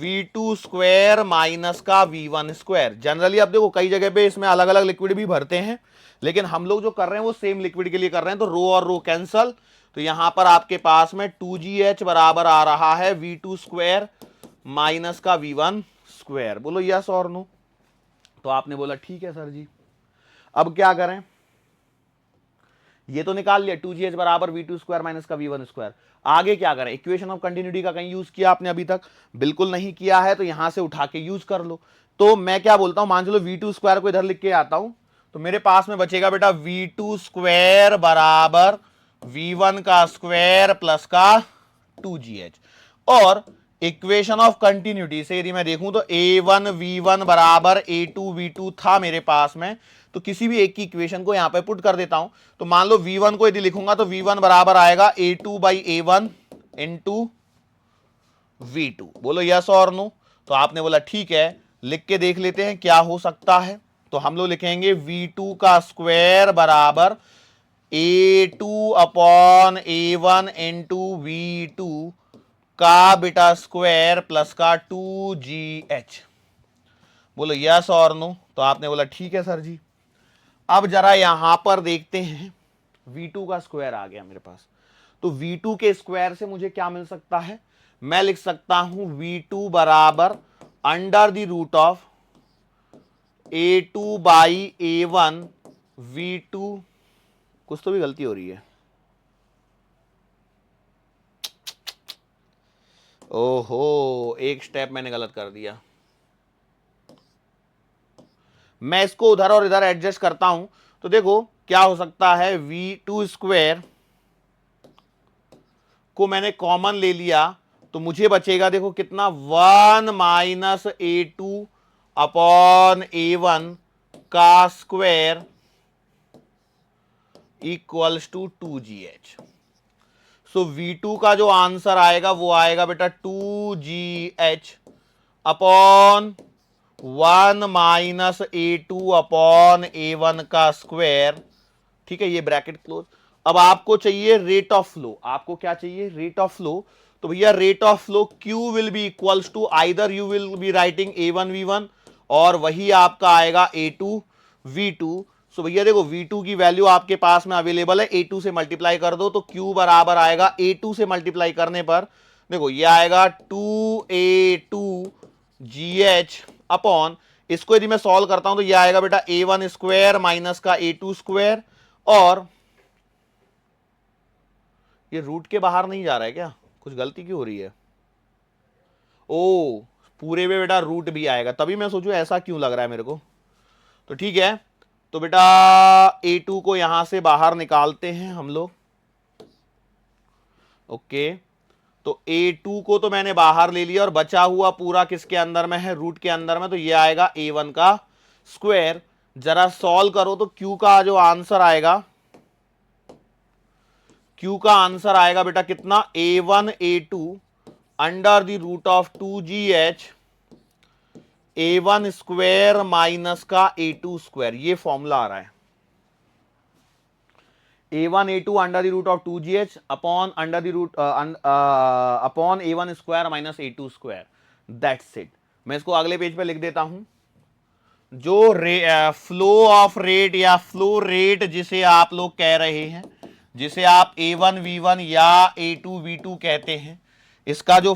V2 square minus का V1 स्क्वायर। जनरली अब देखो कई जगह पे इसमें अलग अलग लिक्विड भी भरते हैं, लेकिन हम लोग जो कर रहे हैं वो सेम लिक्विड के लिए कर रहे हैं, तो रो और रो कैंसल। तो यहां पर आपके पास में 2GH बराबर आ रहा है V2 स्क्वायर माइनस का V1 स्क्वायर। बोलो यस और नो। तो आपने बोला ठीक है सर जी। अब क्या करें, ये तो निकाल लिया 2GH बराबर V2 स्क्वायर माइनस का V1 स्क्वायर। आगे क्या करें, इक्वेशन ऑफ कंटिन्यूटी का कहीं यूज किया आपने अभी तक, बिल्कुल नहीं किया है, तो यहां से उठा के यूज कर लो। तो मैं क्या बोलता हूं, मान चलो V2 स्क्वायर को इधर लिख के आता हूं, तो मेरे पास में बचेगा बेटा V2 स्क्वायर बराबर V1 का स्क्वायर प्लस का 2GH। और इक्वेशन ऑफ कंटिन्यूटी से यदि मैं देखूं तो A1 V1 बराबर A2 V2 था मेरे पास में, तो किसी भी एक की इक्वेशन को यहां पे पुट कर देता हूं। तो मान लो V1 को यदि लिखूंगा तो V1 बराबर आएगा A2 by A1 into V2। बोलो यस और नो। तो आपने बोला ठीक है, लिख के देख लेते हैं क्या हो सकता है। तो हम लोग लिखेंगे V2 का स्क्वायर बराबर A2 upon A1 into V2 का बेटा स्क्वायर प्लस का 2GH। बोलो यस और नो। तो आपने बोला ठीक है सर जी। अब जरा यहां पर देखते हैं, V2 का स्क्वायर आ गया मेरे पास, तो V2 के स्क्वायर से मुझे क्या मिल सकता है, मैं लिख सकता हूं V2 बराबर under the root of A2 by A1 V2। कुछ तो भी गलती हो रही है, ओहो एक स्टेप मैंने गलत कर दिया। मैं इसको उधर और इधर एडजस्ट करता हूं, तो देखो क्या हो सकता है, V2 स्क्वायर को मैंने कॉमन ले लिया तो मुझे बचेगा देखो कितना, 1 माइनस A2 अपॉन A1 का square equals to 2GH। So V2 का जो आंसर आएगा वो आएगा बेटा 2GH upon 1 minus A2 upon A1 का स्क्वायर। ठीक है, ये ब्रैकेट क्लोज। अब आपको चाहिए रेट ऑफ फ्लो, आपको क्या चाहिए, रेट ऑफ फ्लो। तो भैया rate of flow Q will be equals to either you will be writing A1 V1 और वही आपका आएगा A2 V2। सो भैया देखो V2 की वैल्यू आपके पास में अवेलेबल है, A2 से मल्टीप्लाई कर दो तो Q बराबर आएगा A2 से मल्टीप्लाई करने पर देखो ये आएगा 2A2GH अपॉन, इसको यदि मैं सॉल्व करता हूं तो ये आएगा बेटा A1 स्क्वायर माइनस का A2 स्क्वायर, और ये रूट के बाहर नहीं जा रहा है क्या, कुछ गलती क्यों हो रही है? ओ पूरे में बेटा रूट भी आएगा, तभी मैं सोचूं ऐसा क्यों लग रहा है मेरे को। तो ठीक है, तो बेटा A2 को यहां से बाहर निकालते हैं हम लोग। ओके, तो A2 को तो मैंने बाहर ले लिया और बचा हुआ पूरा किसके अंदर में है, रूट के अंदर में, तो ये आएगा A1 का स्क्वायर। जरा सॉल्व करो तो Q का जो आंसर आएगा, Q का आंसर आएगा बेटा कितना, A1 A2 under the root of 2GH A1 square minus का A2 स्क्वायर, ये फॉर्मूला आ रहा है। A1 A2 under the root of 2GH upon under the root upon A1 square minus A2 square, that's it. मैं इसको अगले page पे लिख देता हूं। जो फ्लो ऑफ रेट या फ्लो रेट जिसे आप लोग कह रहे हैं, जिसे आप A1 V1 या A2 V2 कहते हैं, इसका जो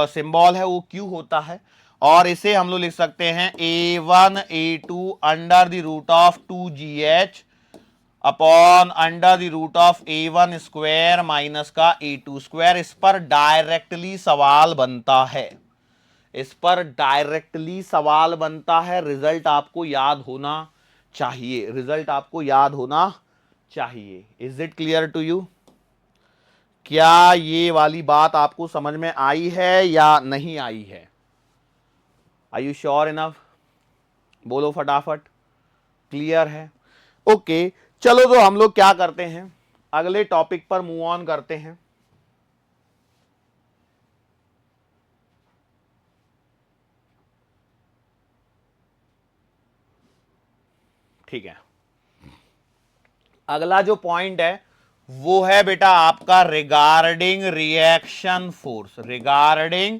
सिंबल है वो Q होता है, और इसे हम लोग लिख सकते हैं A1 A2 under the root of 2GH upon under the root of A1 square minus का A2 स्क्वायर। इस पर डायरेक्टली सवाल बनता है, इस पर डायरेक्टली सवाल बनता है। रिजल्ट आपको याद होना चाहिए, रिजल्ट आपको याद होना चाहिए। Is it clear to you? क्या ये वाली बात आपको समझ में आई है या नहीं आई है? Are you sure enough? बोलो फटाफट, क्लियर है? ओके, चलो तो हम लोग क्या करते हैं, अगले टॉपिक पर मूव ऑन करते हैं। ठीक है, अगला जो पॉइंट है वो है बेटा आपका regarding reaction force. Regarding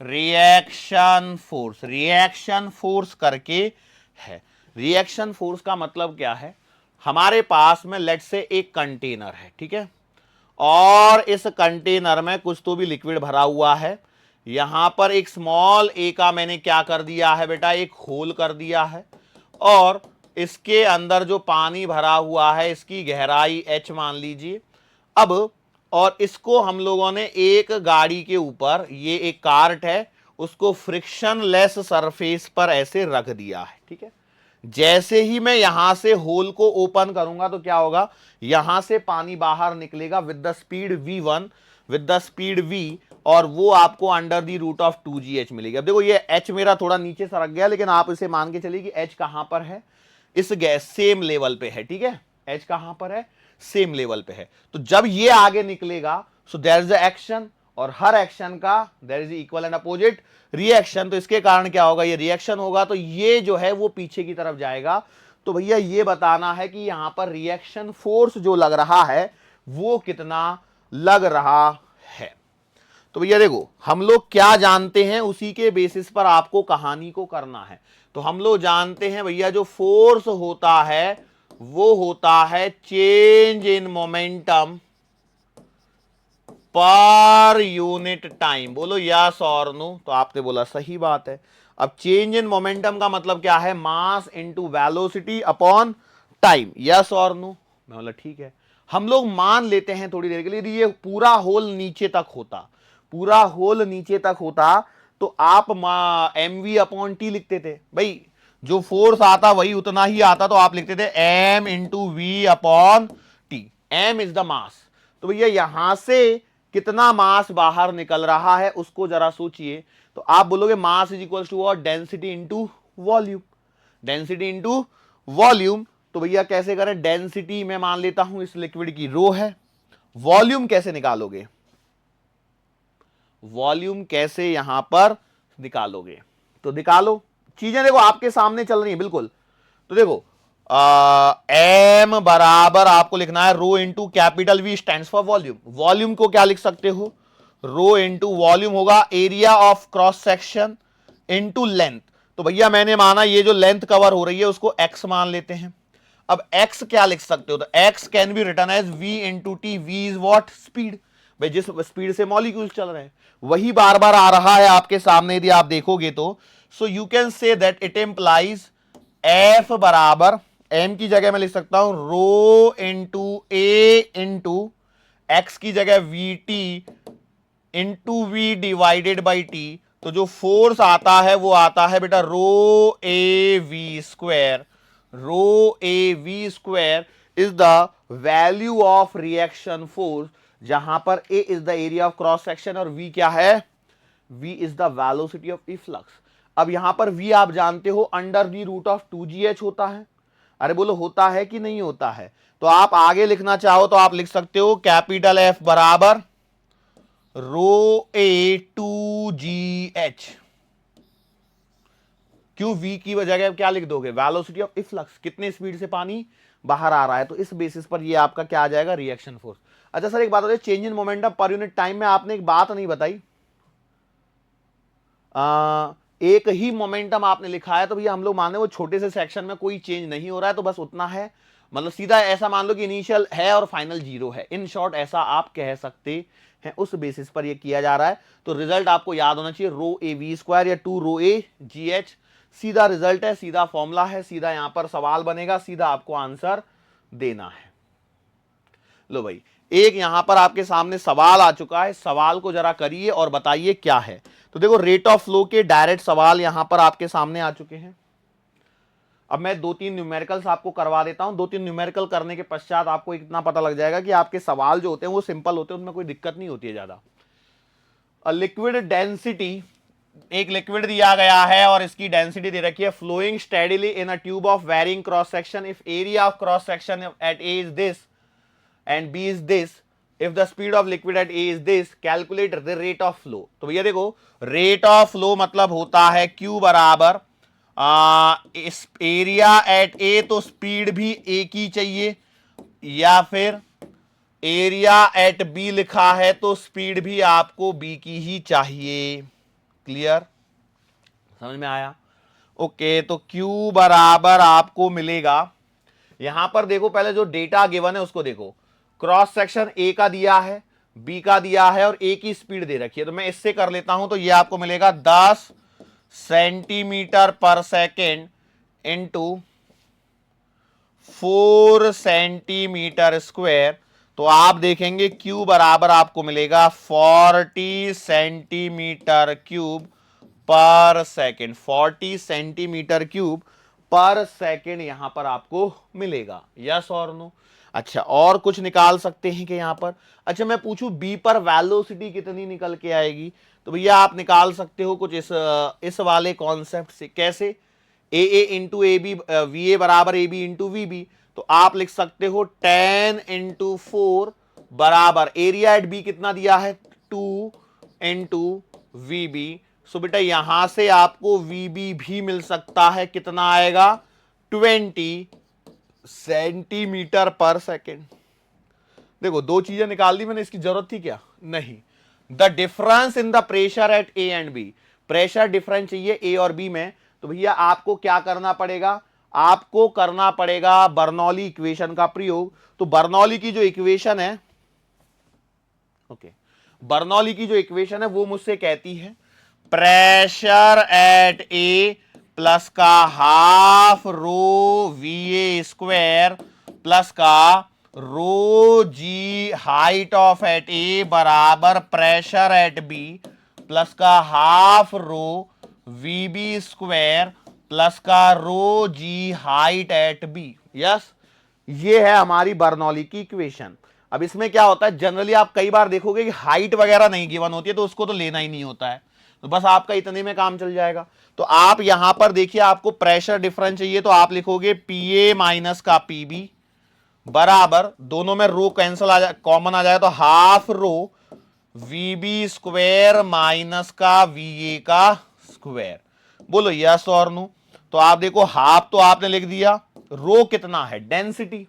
reaction force, reaction force करके है। रिएक्शन फोर्स का मतलब क्या है, हमारे पास में लेट से एक कंटेनर है, ठीक है, और इस कंटेनर में कुछ तो भी लिक्विड भरा हुआ है। यहां पर एक स्मॉल ए का मैंने क्या कर दिया है बेटा, एक होल कर दिया है, और इसके अंदर जो पानी भरा हुआ है इसकी गहराई h मान लीजिए। अब और इसको हम लोगों ने एक गाड़ी के ऊपर, ये एक कार्ट है, उसको फ्रिक्शन लेस सरफेस पर ऐसे रख दिया है, ठीक है। जैसे ही मैं यहां से होल को ओपन करूंगा तो क्या होगा, यहां से पानी बाहर निकलेगा with the speed v1, with the speed v, और वो आपको under the root of 2GH मिलेगी। अब देखो ये h मेरा थोड़ा नीचे सरक गया, लेकिन आप इसे मान के चलिए कि h कहां पर है, इस गैस सेम लेवल पे है, ठीक है, h कहां पर है, सेम लेवल पे है। तो जब ये आगे निकलेगा so there is a action, और हर एक्शन का there is equal and opposite reaction. तो इसके कारण क्या होगा, ये रिएक्शन होगा तो ये जो है वो पीछे की तरफ जाएगा। तो भैया ये बताना है कि यहां पर रिएक्शन फोर्स जो लग रहा है वो कितना लग रहा है। तो भैया देखो हम लोग क्या जानते हैं, उसी के बेसिस पर आपको कहानी को करना है। तो हम लोग जानते हैं भैया जो फोर्स होता है वो होता है change in momentum per unit time. बोलो यस और नो, तो आपने बोला सही बात है। अब चेंज इन मोमेंटम का मतलब क्या है, mass into velocity upon time, yes और नो। मैं बोला ठीक है। हम लोग मान लेते हैं थोड़ी देर के लिए, ये पूरा होल नीचे तक होता, पूरा होल नीचे तक होता, तो आप mv अपॉन टी लिखते थे भाई, जो फोर्स आता वही उतना ही आता, तो आप लिखते थे m into v upon t. m is the mass. तो भैया यहां से कितना मास बाहर निकल रहा है उसको जरा सोचिए। तो आप बोलोगे मास इज इक्वल टू और density into volume, density into volume. तो भैया कैसे करें, डेंसिटी में मान लेता हूं इस लिक्विड की रो है, वॉल्यूम कैसे निकालोगे, वॉल्यूम कैसे यहां पर निकालोगे, तो निकालो। चीजें देखो आपके सामने चल रही है बिल्कुल। तो देखो एम बराबर आपको लिखना है rho into capital V stands for volume. Volume को क्या लिख सकते हो, रो इंटू वॉल्यूम होगा area of cross section into length. तो भैया मैंने माना ये जो लेंथ कवर हो रही है उसको x मान लेते हैं। अब x क्या लिख सकते हो, तो x can be return as v into t. v is what, speed. भाई जिस स्पीड से मॉलिक्यूल चल रहे हैं वही बार बार आ रहा है आपके सामने यदि आप देखोगे तो। So you can say that it implies f बराबर, m की जगह मैं लिख सकता हूं rho into A into X की जगह V T into V divided by T. तो जो फोर्स आता है वो आता है बेटा rho A V square. Rho A V square is the value of reaction force, जहां पर A is the area of cross section और वी क्या है, we is the velocity of efflux. अब यहां पर वी आप जानते हो under the root of 2gh होता है। अरे बोलो होता है कि नहीं होता है? तो आप आगे लिखना चाहो तो आप लिख सकते हो कैपिटल एफ बराबर रो ए टू जी एच। क्यों, वी की जगह क्या लिख दोगे, वेलोसिटी ऑफ इफ्लक्स, कितने स्पीड से पानी बाहर आ रहा है। तो इस बेसिस पर ये आपका क्या आ जाएगा, रिएक्शन फोर्स। अच्छा सर एक बात बताइए, change in momentum per unit time में आपने एक बात नहीं बताई। एक ही मोमेंटम आपने लिखा है, तो भैया हम लोग माने वो छोटे से सेक्शन में कोई चेंज नहीं हो रहा है तो बस उतना है, मतलब सीधा ऐसा मान लो कि इनिशियल है और फाइनल जीरो है। इन शॉर्ट ऐसा आप कह सकते हैं, उस बेसिस पर ये किया जा रहा है। तो रिजल्ट आपको याद होना चाहिए रो ए वी स्क्वायर या 2 रो ए जी एच। सीधा रिजल्ट है, सीधा फॉर्मूला है, सीधा यहां पर सवाल बनेगा, सीधा आपको आंसर देना है। लो भाई एक यहां पर आपके सामने सवाल आ चुका है, सवाल को जरा करिए और बताइए क्या है। तो देखो रेट ऑफ फ्लो के डायरेक्ट सवाल यहां पर आपके सामने आ चुके हैं। अब मैं 2-3 न्यूमेरिकल्स आपको करवा देता हूं। 2-3 न्यूमेरिकल करने के पश्चात आपको इतना पता लग जाएगा कि आपके सवाल जो होते हैं वो सिंपल होते हैं, उनमें कोई दिक्कत नहीं होती है ज्यादा। लिक्विड डेंसिटी, एक लिक्विड दिया गया है और इसकी डेंसिटी दे रखी है flowing steadily in a tube of varying cross section if area of cross section at A is this and B is this, if the speed of liquid at A is this, calculate the rate of flow। तो भैया देखो rate of flow मतलब होता है Q बराबर इस area at A, तो speed भी A की चाहिए, या फिर एरिया एट B लिखा है तो स्पीड भी आपको B की ही चाहिए। क्लियर, समझ में आया? ओके तो Q बराबर आपको मिलेगा, यहां पर देखो पहले जो डेटा गिवन है उसको देखो, क्रॉस सेक्शन ए का दिया है, बी का दिया है और ए की स्पीड दे रखी है। तो मैं इससे कर लेता हूं, तो ये आपको मिलेगा 10 सेंटीमीटर पर सेकेंड इंटू 4 सेंटीमीटर स्क्वायर। तो आप देखेंगे Q बराबर आपको मिलेगा 40 सेंटीमीटर क्यूब पर सेकेंड। 40 सेंटीमीटर क्यूब पर सेकेंड यहां पर आपको मिलेगा। यस और नो? अच्छा और कुछ निकाल सकते हैं कि यहां पर, अच्छा मैं पूछूं बी पर वेलोसिटी कितनी निकल के आएगी, तो भैया आप निकाल सकते हो कुछ इस वाले कॉन्सेप्ट से। कैसे, A A into A B, V A बराबर A B into V B. तो आप लिख सकते हो 10 इंटू 4 बराबर एरिया एट बी कितना दिया है 2 इंटू वी बी। सो बेटा यहां से आपको वीबी भी मिल सकता है, कितना आएगा 20 सेंटीमीटर पर सेकेंड। देखो दो चीजें निकाल दी मैंने, इसकी जरूरत थी क्या, नहीं। The difference in the pressure at A and B, pressure difference चाहिए ए और बी में, तो भैया आपको क्या करना पड़ेगा, आपको करना पड़ेगा बर्नौली इक्वेशन का प्रयोग। तो बर्नौली की जो इक्वेशन है, ओके, बर्नौली की जो इक्वेशन है वो मुझसे कहती है प्रेशर एट ए प्लस का half rho v A square plus का rho g height of at A बराबर प्रेशर एट बी प्लस का half rho v B square plus का rho g height at B. Yes, ये है हमारी Bernoulli की equation. अब इसमें क्या होता है, जनरली आप कई बार देखोगे कि हाइट वगैरह नहीं गिवन होती है तो उसको तो लेना ही नहीं होता है, तो बस आपका इतने में काम चल जाएगा। तो आप यहां पर देखिए आपको प्रेशर डिफरेंस चाहिए, तो आप लिखोगे पी ए माइनस का पी बी बराबर, दोनों में रो कैंसिल आ जाए, कॉमन आ जाए, तो half rho v B square minus का वी ए का स्क्वायर। बोलो यस और नो? तो आप देखो हाफ तो आपने लिख दिया, रो कितना है, डेंसिटी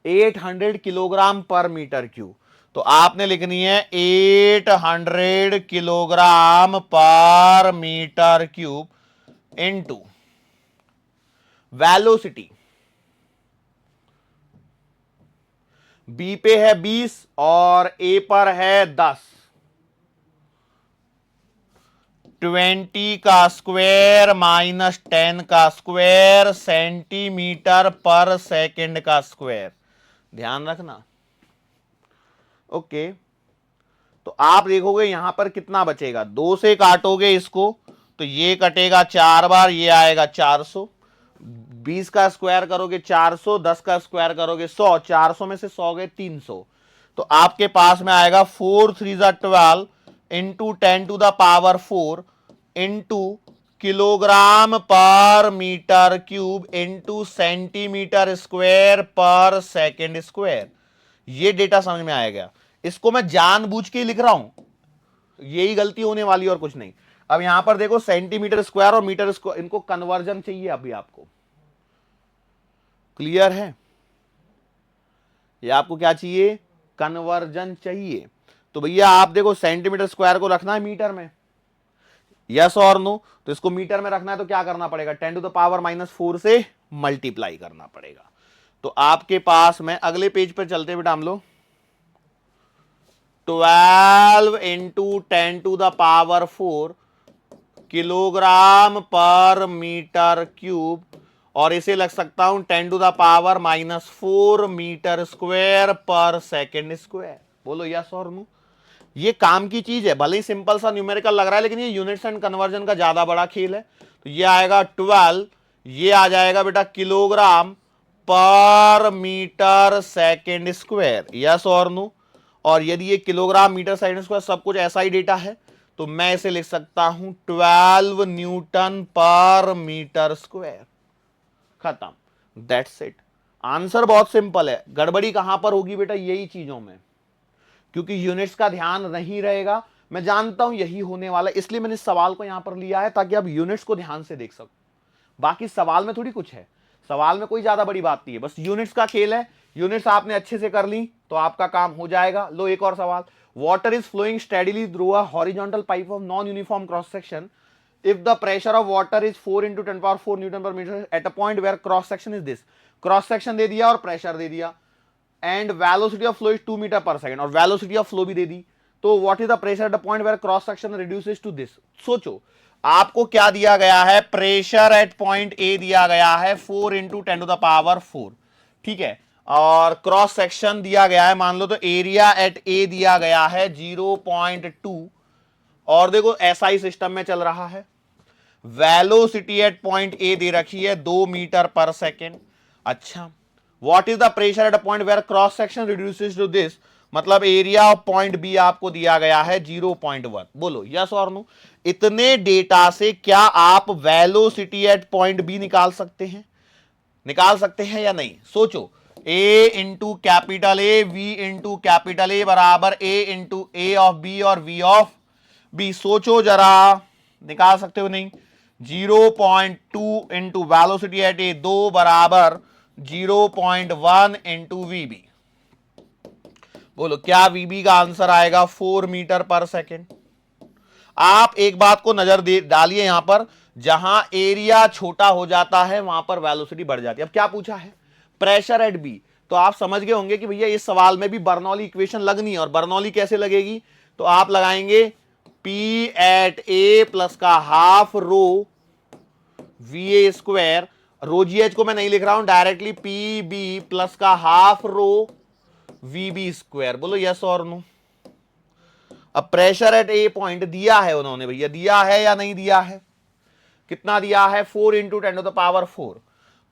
800 किलोग्राम पर मीटर क्यूब, तो आपने लिखनी है 800 किलोग्राम पर metre cube into velocity. B पे है 20 और ए पर है 10। 20 का स्क्वायर माइनस 10 का स्क्वायर सेंटीमीटर पर सेकंड का स्क्वायर, ध्यान रखना। ओके, तो आप देखोगे यहां पर कितना बचेगा, 2 से काटोगे इसको तो ये कटेगा 4 बार, ये आएगा 400। 20 का स्क्वायर करोगे 400, 10 का स्क्वायर करोगे 100, 400 में से 100 गए 300, तो आपके पास में आएगा 4 3 12 into 10 to the power 4 into kilogram पर metre cube into centimetre square पर सेकेंड स्क्वायर। ये डेटा समझ में आएगा। इसको मैं जानबूझ के लिख रहा हूं, यही गलती होने वाली और कुछ नहीं। अब यहां पर देखो सेंटीमीटर स्क्वायर और मीटर स्क्वायर, इनको कन्वर्जन चाहिए अभी आपको, क्लियर है? ये आपको क्या चाहिए, कन्वर्जन चाहिए। तो भैया आप देखो सेंटीमीटर स्क्वायर को रखना है मीटर में, यस और नो? तो इसको मीटर में रखना है तो क्या करना पड़ेगा, 10 टू द पावर -4 से मल्टीप्लाई करना पड़ेगा। तो आपके पास में अगले पेज पर चलते बेटा हम लोग, 12 into 10 to the power 4 kilogram पर मीटर क्यूब, और इसे लग सकता हूं 10 to the power -4 metre square पर सेकेंड स्क्वायर। बोलो यस और नो? ये काम की चीज है, भले ही सिंपल सा न्यूमेरिकल लग रहा है, लेकिन ये यूनिट्स एंड कन्वर्जन का ज्यादा बड़ा खेल है। तो ये आएगा 12, ये आ जाएगा बेटा किलोग्राम पर मीटर सेकेंड स्क्वायर, यस और नो? और यदि ये किलोग्राम मीटर सेकेंड स्क्वायर सब कुछ ऐसा ही डेटा है तो मैं इसे लिख सकता हूं 12 न्यूटन पर मीटर स्क्वायर। खत्म, दैट्स इट। आंसर बहुत सिंपल है, गड़बड़ी कहां पर होगी बेटा, यही चीजों में, क्योंकि यूनिट्स का ध्यान नहीं रहेगा। मैं जानता हूं यही होने वाला है, इसलिए मैंने इस सवाल को यहां पर लिया है ताकि आप यूनिट्स को ध्यान से देख सको। बाकी सवाल में थोड़ी कुछ है, सवाल में कोई ज्यादा बड़ी बात नहीं है, बस यूनिट्स का खेल है। यूनिट्स आपने अच्छे से कर ली तो आपका काम हो जाएगा। लो एक और सवाल, water is flowing steadily through a horizontal pipe of non uniform cross section if the pressure of water is 4 into 10 power 4 Newton per meter at a point where cross section is this, cross section दे दिया और pressure दे दिया, and velocity of flow is 2 metre पर second, और velocity of flow भी दे दी। तो what is the pressure at the point where cross section reduces to this. सोचो आपको क्या दिया गया है, प्रेशर एट पॉइंट ए दिया गया है 4 इंटू 10 टू द पावर 4, ठीक है, और क्रॉस सेक्शन दिया गया है, मान लो तो एरिया एट ए दिया गया है 0.2, और देखो एसआई सिस्टम में चल रहा है। वेलोसिटी एट पॉइंट ए दे रखी है 2 मीटर पर सेकेंड। अच्छा, what is the pressure at a point where cross section reduces to this, मतलब एरिया ऑफ पॉइंट बी आपको दिया गया है 0.1। बोलो यस और नो? इतने डेटा से क्या आप वेलोसिटी एट पॉइंट बी निकाल सकते हैं, निकाल सकते हैं या नहीं? सोचो, A into capital A, V into capital A बराबर A into A of B और वी ऑफ बी। सोचो जरा, निकाल सकते हो नहीं? 0.2 इंटू वेलोसिटी एट ए 2 बराबर 0.1 इंटू वीबी। बोलो क्या वीबी का आंसर आएगा 4 मीटर पर सेकेंड। आप एक बात को नजर डालिए, यहां पर जहां एरिया छोटा हो जाता है वहां पर वेलोसिटी बढ़ जाती है। अब क्या पूछा है, प्रेशर एट बी, तो आप समझ गए होंगे कि भैया इस सवाल में भी बर्नौली इक्वेशन लगनी है। और बर्नौली कैसे लगेगी, तो आप लगाएंगे P एट ए प्लस का half rho v A square, rho g h को मैं नहीं लिख रहा हूं, डायरेक्टली पी बी प्लस का half rho v B square. बोलो यस और नो? अब प्रेशर एट ए पॉइंट दिया है उन्होंने, भैया दिया है या नहीं दिया है, कितना दिया है 4 इंटू 10 टू द पावर 4,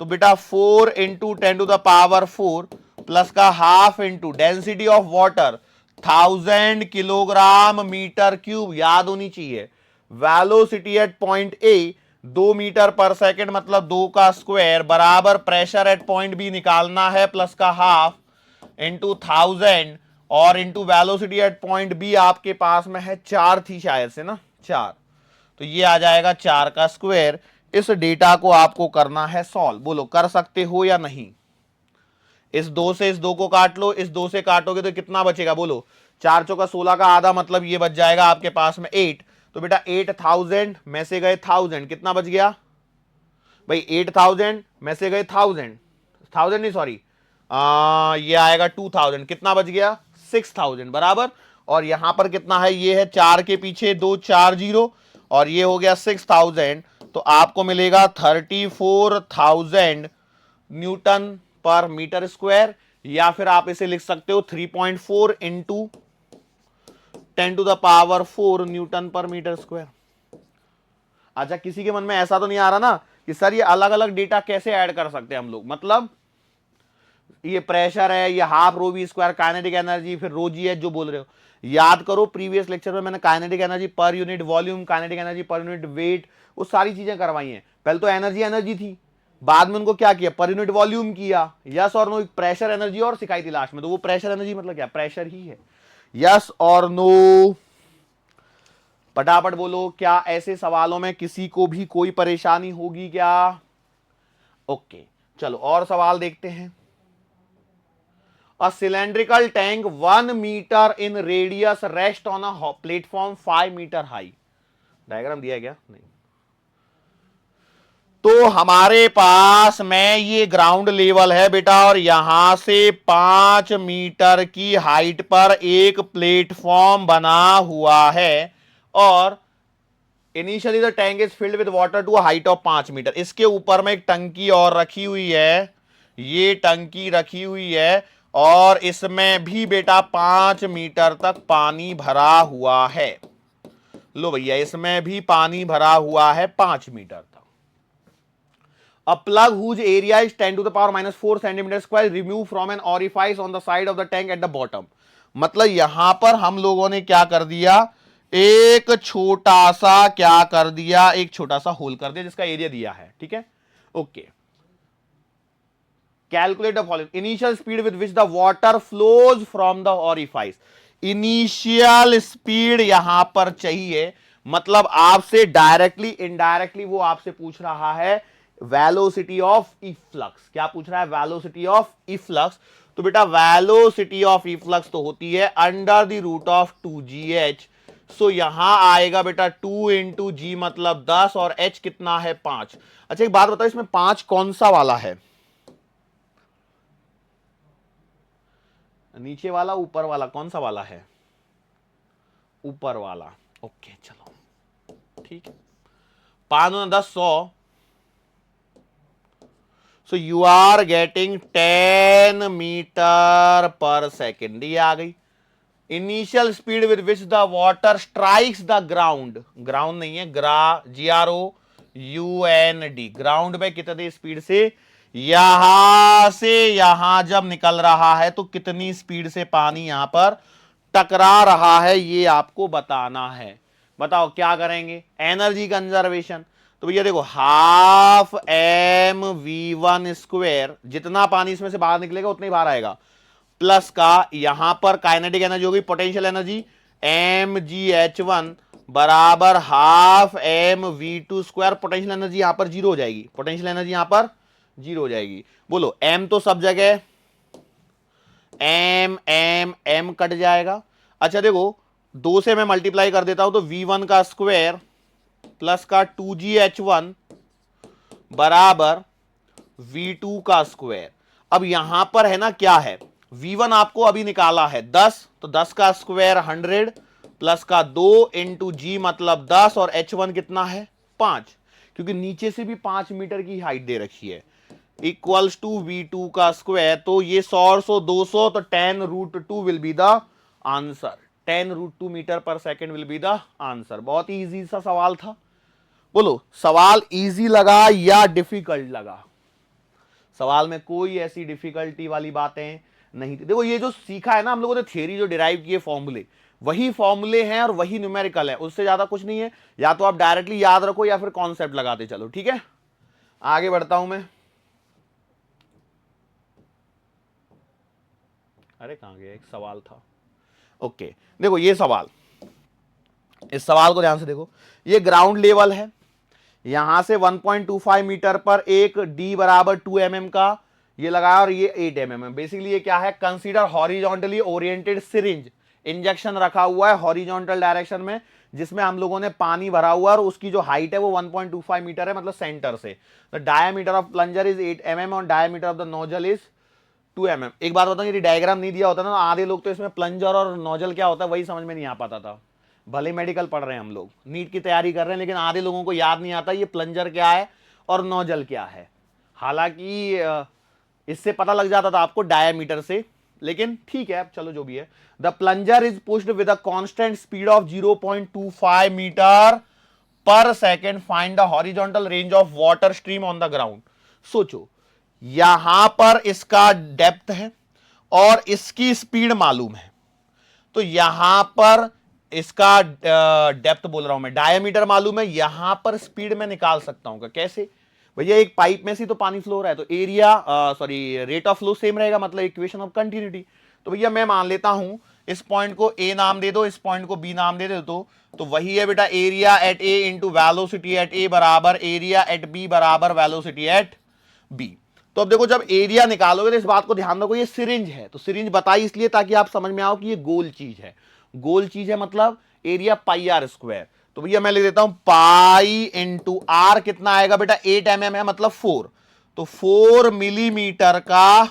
तो बेटा 4 into 10 to the power 4 plus का half into density of water 1000 kilogram metre cube, याद होनी चाहिए। Velocity at point A 2 metre पर सेकेंड, मतलब 2 का स्क्वायर बराबर प्रेशर एट पॉइंट बी निकालना है प्लस का हाफ इंटू 1000, और into velocity at point B आपके पास में है 4 थी शायद से ना, 4, तो ये आ जाएगा 4 का स्क्वायर। इस डेटा को आपको करना है सॉल्व। बोलो कर सकते हो या नहीं? इस 2 से इस 2 को काट लो, इस 2 से काटोगे तो कितना बचेगा बोलो, 4 चौका 16 का आधा, मतलब ये बच जाएगा आपके पास में 8। तो बेटा 8000 में से गए 1000, कितना बच गया भाई, 8000 में से गए 1000 नहीं सॉरी, ये आएगा 2000, कितना बच गया 6000 बराबर। और यहां पर कितना है, ये है 4 के पीछे 2 4 0, और ये हो गया 6000, तो आपको मिलेगा 34000 न्यूटन पर मीटर स्क्वायर, या फिर आप इसे लिख सकते हो 3.4 इंटू 10⁴ न्यूटन पर मीटर स्क्वायर। अच्छा, किसी के मन में ऐसा तो नहीं आ रहा ना कि सर ये अलग अलग डेटा कैसे ऐड कर सकते हैं हम लोग, मतलब ये प्रेशर है, ये half rho v square kinetic energy, फिर रो जी एच जो बोल रहे हो। याद करो प्रीवियस लेक्चर में मैंने kinetic energy per unit volume, kinetic energy per unit weight, वो सारी चीजें करवाई हैं। पहले तो एनर्जी एनर्जी थी, बाद में उनको क्या किया, पर यूनिट वॉल्यूम किया, यस और नो, प्रेशर एनर्जी और सिखाई थी लास्ट में। तो वो प्रेशर एनर्जी मतलब क्या, प्रेशर ही है, यस और नो। फटाफट बोलो, क्या ऐसे सवालों में किसी को भी कोई परेशानी होगी क्या? ओके, चलो और सवाल देखते हैं। A cylindrical tank 1 meter in radius rest on a platform 5 meter high। Diagram दिया है क्या? नहीं। तो हमारे पास में ये ग्राउंड लेवल है बेटा, और यहां से 5 मीटर की हाइट पर एक प्लेटफॉर्म बना हुआ है, और initially the tank is filled with water to height of 5 metre. इसके ऊपर में एक टंकी और रखी हुई है, ये टंकी रखी हुई है, और इसमें भी बेटा 5 मीटर तक पानी भरा हुआ है। लो भैया, इसमें भी पानी भरा हुआ है 5 मीटर तक। A plug whose area is 10⁻⁻4 centimeter square removed from an orifice on the side of the tank at the bottom। मतलब यहां पर हम लोगों ने क्या कर दिया, एक छोटा सा क्या कर दिया, एक छोटा सा होल कर दिया जिसका एरिया दिया है, ठीक है, okay. Calculate the following, initial speed with which the water flows from the orifice. Initial speed यहां पर चाहिए, मतलब आपसे डायरेक्टली इनडायरेक्टली वो आपसे पूछ रहा है वेलोसिटी ऑफ इफ्लक्स। क्या पूछ रहा है, वेलोसिटी ऑफ इफ्लक्स। तो बेटा वेलोसिटी ऑफ इफ्लक्स तो होती है under the root of 2gh। So यहां आएगा बेटा 2 इंटू जी मतलब 10, और h कितना है 5। अच्छा एक बात बताओ, इसमें 5 कौन सा वाला है, नीचे वाला ऊपर वाला, कौन सा वाला है, ऊपर वाला, ओके चलो ठीक है। 5 10 100, so you are getting 10 metre पर सेकेंड, ये आ गई। Initial speed with which the water strikes the ground, ground नहीं है, GROUND, ग्राउंड में कितनी स्पीड से, यहां से यहां जब निकल रहा है तो कितनी स्पीड से पानी यहां पर टकरा रहा है, ये आपको बताना है। बताओ क्या करेंगे, एनर्जी कंजर्वेशन। तो भैया देखो, हाफ mv1 स्क्वायर, जितना पानी इसमें से बाहर निकलेगा उतना ही बाहर आएगा, प्लस का यहां पर काइनेटिक एनर्जी होगी, पोटेंशियल एनर्जी mgh1 बराबर half mv2 square. Potential energy यहां पर जीरो हो जाएगी, पोटेंशियल एनर्जी यहां पर जीरो हो जाएगी। बोलो m तो सब जगह, m कट जाएगा। अच्छा देखो, 2 से मैं मल्टीप्लाई कर देता हूं तो v1 का स्क्वायर प्लस का 2gh1 बराबर v2 का स्क्वायर। अब यहां पर है ना क्या है, v1 आपको अभी निकाला है 10, तो 10 का स्क्वायर 100 प्लस का 2 इंटू जी मतलब 10, और h1 कितना है 5, क्योंकि नीचे से भी 5 मीटर की हाइट दे रखी है, इक्वल्स टू v2 का स्क्वायर। तो ये 100 200, तो 10√2 will be the answer, 10√2 metre पर second will be the answer. बहुत ही इजी सा सवाल था। बोलो सवाल इजी लगा या डिफिकल्ट लगा? सवाल में कोई ऐसी डिफिकल्टी वाली बातें नहीं थी। देखो ये जो सीखा है ना हम लोगों ने, थियरी जो डिराइव किए फॉर्मूले, वही फॉर्मूले हैं और वही न्यूमेरिकल है, उससे ज्यादा कुछ नहीं है। या तो आप डायरेक्टली याद रखो या फिर कॉन्सेप्ट लगाते चलो, ठीक है। आगे बढ़ता हूं मैं। अरे कहां गया, एक सवाल था, ओके। देखो ये सवाल, इस सवाल को ध्यान से देखो, ये ग्राउंड लेवल है, यहां से 1.25 मीटर पर एक d बराबर 2 mm का ये लगाया और ये 8 mm है। बेसिकली ये क्या है, consider horizontally oriented syringe, injection रखा हुआ है हॉरिजॉन्टल डायरेक्शन में, जिसमें हम लोगों ने पानी भरा हुआ है और उसकी जो हाइट है वो 1.25 मीटर है, मतलब सेंटर से। The diameter of plunger is 8 mm और diameter of the nozzle is 2 mm। एक बात बताऊं, यदि डायग्राम नहीं दिया होता ना, आधे लोग तो इसमें प्लंजर और नोजल क्या होता है वही समझ में नहीं आ पाता था। भले मेडिकल पढ़ रहे हैं हम लोग, नीट की तैयारी कर रहे हैं, लेकिन आधे लोगों को याद नहीं आता ये प्लंजर क्या है और नोजल क्या है। हालांकि इससे पता लग जाता था आपको डायमीटर से, लेकिन ठीक है, अब चलो जो भी है। The plunger is pushed with a constant speed of 0.25 metre पर second, find the horizontal range of water stream on the ground. सोचो, यहां पर इसका डेप्थ है और इसकी स्पीड मालूम है, तो यहां पर इसका डेप्थ बोल रहा हूं मैं, डायमीटर मालूम है, यहां पर स्पीड में निकाल सकता हूं। कैसे भैया, एक पाइप में से तो पानी फ्लो हो रहा है, तो area sorry rate of flow same रहेगा, मतलब इक्वेशन ऑफ कंटिन्यूटी। तो भैया मैं मान लेता हूं इस पॉइंट को ए नाम दे दो, इस पॉइंट को बी नाम दे दो, तो वही है बेटा area at A into velocity at A बराबर एरिया एट बी बराबर वेलोसिटी एट बी। तो अब देखो, जब एरिया निकालोगे तो इस बात को ध्यान रखो, ये सिरिंज है, तो सिरिंज बताई इसलिए ताकि आप समझ में आओ कि ये गोल चीज है। गोल चीज है मतलब एरिया पाई आर स्क्वायर। तो भैया मैं लिख देता हूं पाई इंटू आर, कितना आएगा बेटा 8 mm है, मतलब 4, तो 4 मिलीमीटर का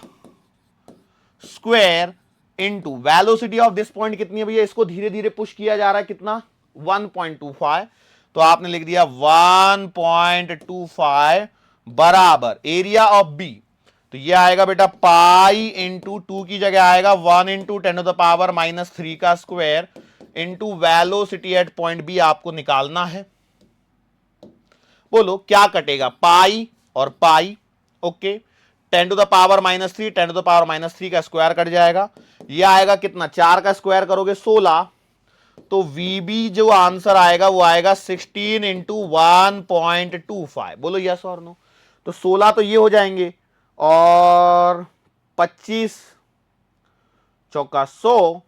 square into velocity of this point कितनी है भैया, इसको धीरे धीरे पुश किया जा रहा है, कितना 1.25, तो आपने लिख दिया 1.25 बराबर एरिया ऑफ बी, तो ये आएगा बेटा पाई इंटू 2 की जगह आएगा 1 इंटू 10⁻³ का square into velocity at point B आपको निकालना है। बोलो क्या कटेगा, पाई और पाई, ओके, 10⁻³ 10⁻³ का स्क्वायर कट जाएगा, ये आएगा कितना, 4 का स्क्वायर करोगे 16, तो वीबी जो आंसर आएगा वो आएगा 16 इंटू 1.25। बोलो यस और नो। तो 16 तो ये हो जाएंगे और 25 चौका 100,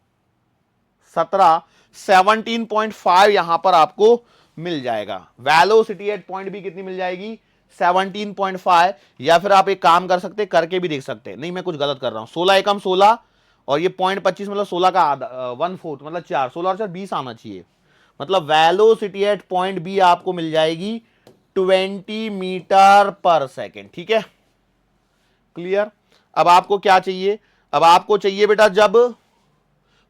17, 17.5 यहां पर आपको मिल जाएगा। वेलोसिटी एट पॉइंट भी कितनी मिल जाएगी, 17.5। या फिर आप एक काम कर सकते, करके भी देख सकते, नहीं मैं कुछ गलत कर रहा हूं, 16 एकम 16 और ये 0.25 मतलब 16 का आधा 1/4 मतलब 4, 16 और 4 20 आना चाहिए, मतलब वेलोसिटी एट पॉइंट बी आपको मिल जाएगी 20 मीटर पर सेकेंड। ठीक है, क्लियर। अब आपको क्या चाहिए, अब आपको चाहिए बेटा जब